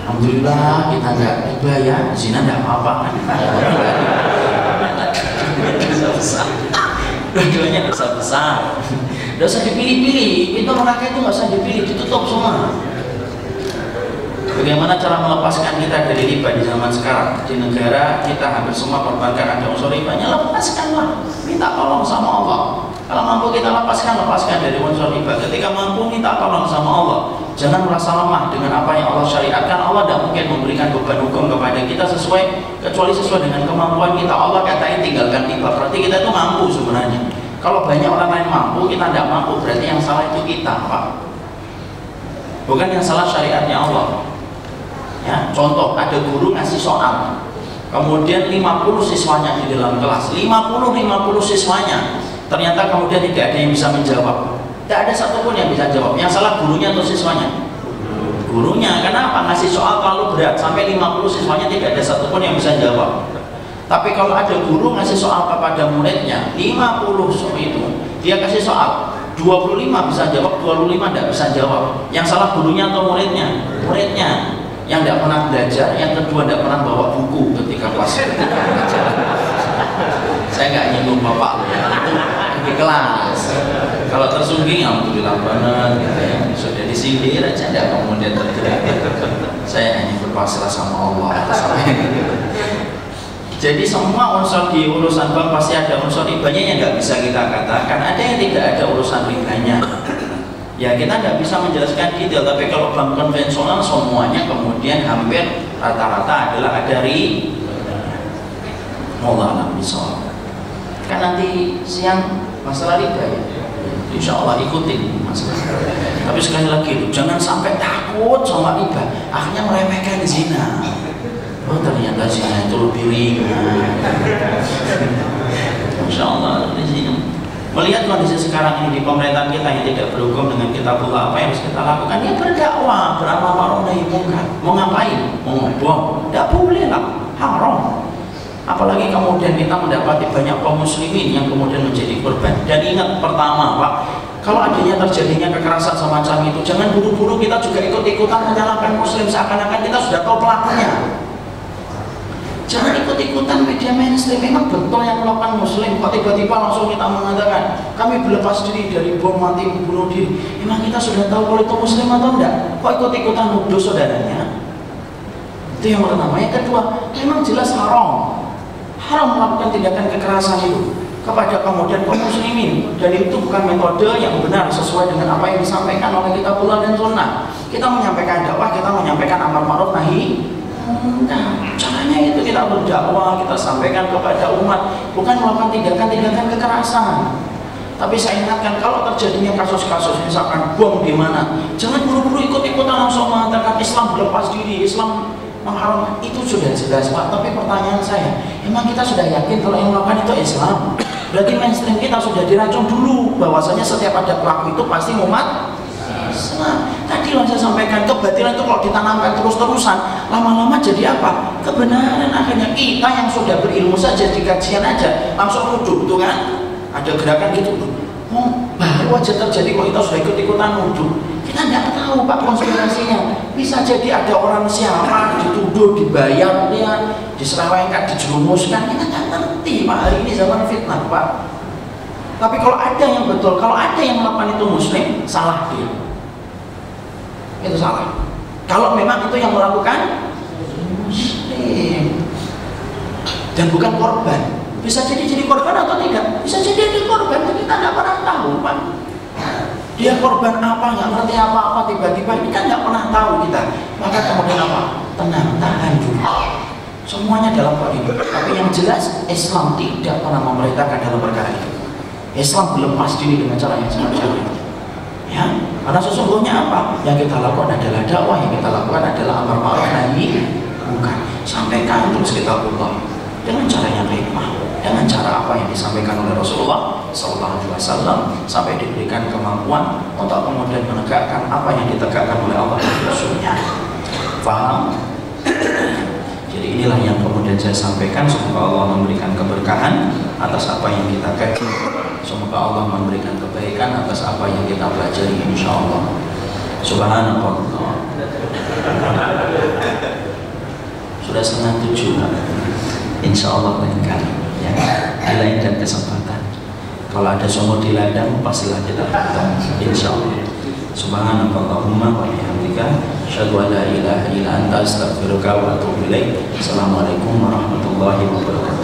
Alhamdulillah kita nggak riba ya, zina nggak apa-apa kan? Dosa besar. Dua-duanya dosa besar. Dosa dipilih-pilih. Itu neraka itu nggak usah dipilih, ditutup semua. Bagaimana cara melepaskan kita dari riba di zaman sekarang? Di negara kita hampir semua perbankan ada unsur ribanya, lepaskanlah. Minta tolong sama Allah. Kalau mampu kita lepaskan dari unsur riba. Ketika mampu minta tolong sama Allah. Jangan merasa lemah dengan apa yang Allah syariatkan. Allah tidak mungkin memberikan beban hukum kepada kita kecuali sesuai dengan kemampuan kita. Allah katain tinggalkan riba, berarti kita itu mampu sebenarnya. Kalau banyak orang lain mampu, kita tidak mampu, berarti yang salah itu kita, Pak. Bukan yang salah syariatnya Allah. Ya, contoh, ada guru ngasih soal, kemudian 50 siswanya di dalam kelas, 50 siswanya, ternyata kemudian tidak ada yang bisa menjawab. Tidak ada satupun yang bisa jawab. Yang salah gurunya atau siswanya? Gurunya. Kenapa? Ngasih soal terlalu berat, sampai 50 siswanya tidak ada satupun yang bisa jawab. Tapi kalau ada guru ngasih soal kepada muridnya, 50 itu, dia kasih soal, 25 bisa jawab, 25 tidak bisa jawab. Yang salah gurunya atau muridnya? Muridnya. Yang tidak pernah belajar, yang kedua tidak pernah bawa buku ketika kelas. Saya nggak nyinggung bapak loh, itu di kelas. Kalau tersungging, alhamdulillah banget, gitu ya. Sudah disindir aja, tidak kemudian tergerak. Saya hanya berpasrah sama Allah. Jadi semua unsur di urusan bank pasti ada unsur ribanya yang nggak bisa kita katakan. Ada yang tidak ada urusan ribanya. Ya kita tidak bisa menjelaskan detail, tapi kalau bank konvensional semuanya kemudian hampir rata-rata adalah ada Allah misal. Kan nanti siang masalah riba ya. Insya Allah ikutin masalah. Tapi sekali lagi jangan sampai takut sama riba, akhirnya meremehkan zina. Oh ternyata zina itu lebih ringan. Insya Allah di sini. Melihat kondisi sekarang ini di pemerintahan kita yang tidak berhukum dengan kitabullah, apa yang harus kita lakukan? Ya berdakwah, beramal ma'ruf nahi munkar. Mau ngapain? Mau ngobong? Tidak boleh lah, haram. Apalagi kemudian kita mendapati banyak kaum muslimin yang kemudian menjadi korban. Dan ingat pertama Pak, kalau adanya terjadinya kekerasan semacam itu, jangan buru-buru kita juga ikut-ikutan menyalahkan muslim seakan-akan kita sudah tahu pelakunya. Jangan ikut-ikutan media mainstream. Memang betul yang melakukan muslim, kok tiba-tiba langsung kita mengatakan kami berlepas diri dari bom mati bunuh diri. Memang kita sudah tahu kalau itu muslim atau enggak? Kok ikut-ikutan nuduh saudaranya? Itu yang pertama. Yang kedua, memang jelas haram melakukan tindakan kekerasan itu kepada kemudian kaum muslimin, dan itu bukan metode yang benar sesuai dengan apa yang disampaikan oleh kitabullah dan sunnah. Kita menyampaikan dakwah, kita menyampaikan amar ma'ruf nahi. Nah, caranya itu kita berdakwah, kita sampaikan kepada umat, bukan melakukan tindakan-tindakan kekerasan. Tapi saya ingatkan, kalau terjadinya kasus-kasus misalkan bom di mana, jangan buru-buru ikut-ikutan langsung mengatakan Islam berlepas diri, Islam mengharamkan. Itu sudah jelas Pak. Tapi pertanyaan saya, emang kita sudah yakin kalau yang melakukan itu Islam? Berarti mainstream kita sudah diracun dulu bahwasanya setiap ada pelaku itu pasti umat Islam. Tadi yang saya sampaikan, kebatilan itu kalau ditanamkan terus-terusan, lama-lama jadi apa? Kebenaran. Akhirnya kita yang sudah berilmu saja di kajian aja langsung nuduh, tuh kan? Ada gerakan gitu, baru aja terjadi kok kita sudah ikut-ikutan nuduh. Kita nggak tahu Pak konspirasinya. Bisa jadi ada orang siapa dituduh, dibayar dia, diselewengkan, dijerumuskan. Kita nggak ngerti Pak. Hari ini zaman fitnah Pak. Tapi kalau ada yang betul, kalau ada yang melakukan itu muslim, salah dia. Itu salah. Kalau memang itu yang melakukan muslim dan bukan korban, bisa jadi korban atau tidak, bisa jadi korban, kita tidak pernah tahu. korban apa, nggak ngerti apa-apa, tiba-tiba ini kan nggak pernah tahu kita. Maka kemudian apa? Tenang, tahan dulu. Semuanya dalam koridor. Tapi yang jelas Islam tidak pernah memerintahkan dalam perkara itu. Islam belum pasti dengan cara yang semacam itu. Ya, karena sesungguhnya apa? Yang kita lakukan adalah dakwah, yang kita lakukan adalah amar ma'ruf nahi munkar. Sampaikan terus kita Allah dengan cara yang hikmah, dengan cara apa yang disampaikan oleh Rasulullah SAW, sampai diberikan kemampuan untuk kemudian menegakkan apa yang ditegakkan oleh Allah dan Rasulnya. Paham? Jadi inilah yang kemudian saya sampaikan. Semoga Allah memberikan keberkahan atas apa yang kita kaji. Semoga Allah memberikan kebaikan atas apa yang kita pelajari, insyaallah. Subhanallah. Sudah 6:30. Insyaallah lain kali ya. Di lain dan kesempatan. Kalau ada sumur di ladang pastilah kita ketemu, insyaallah. Subhanallahumma wa bihamdika asyhadu an la ilaha illa anta astaghfiruka wa atubu ilaik. Assalamualaikum warahmatullahi wabarakatuh.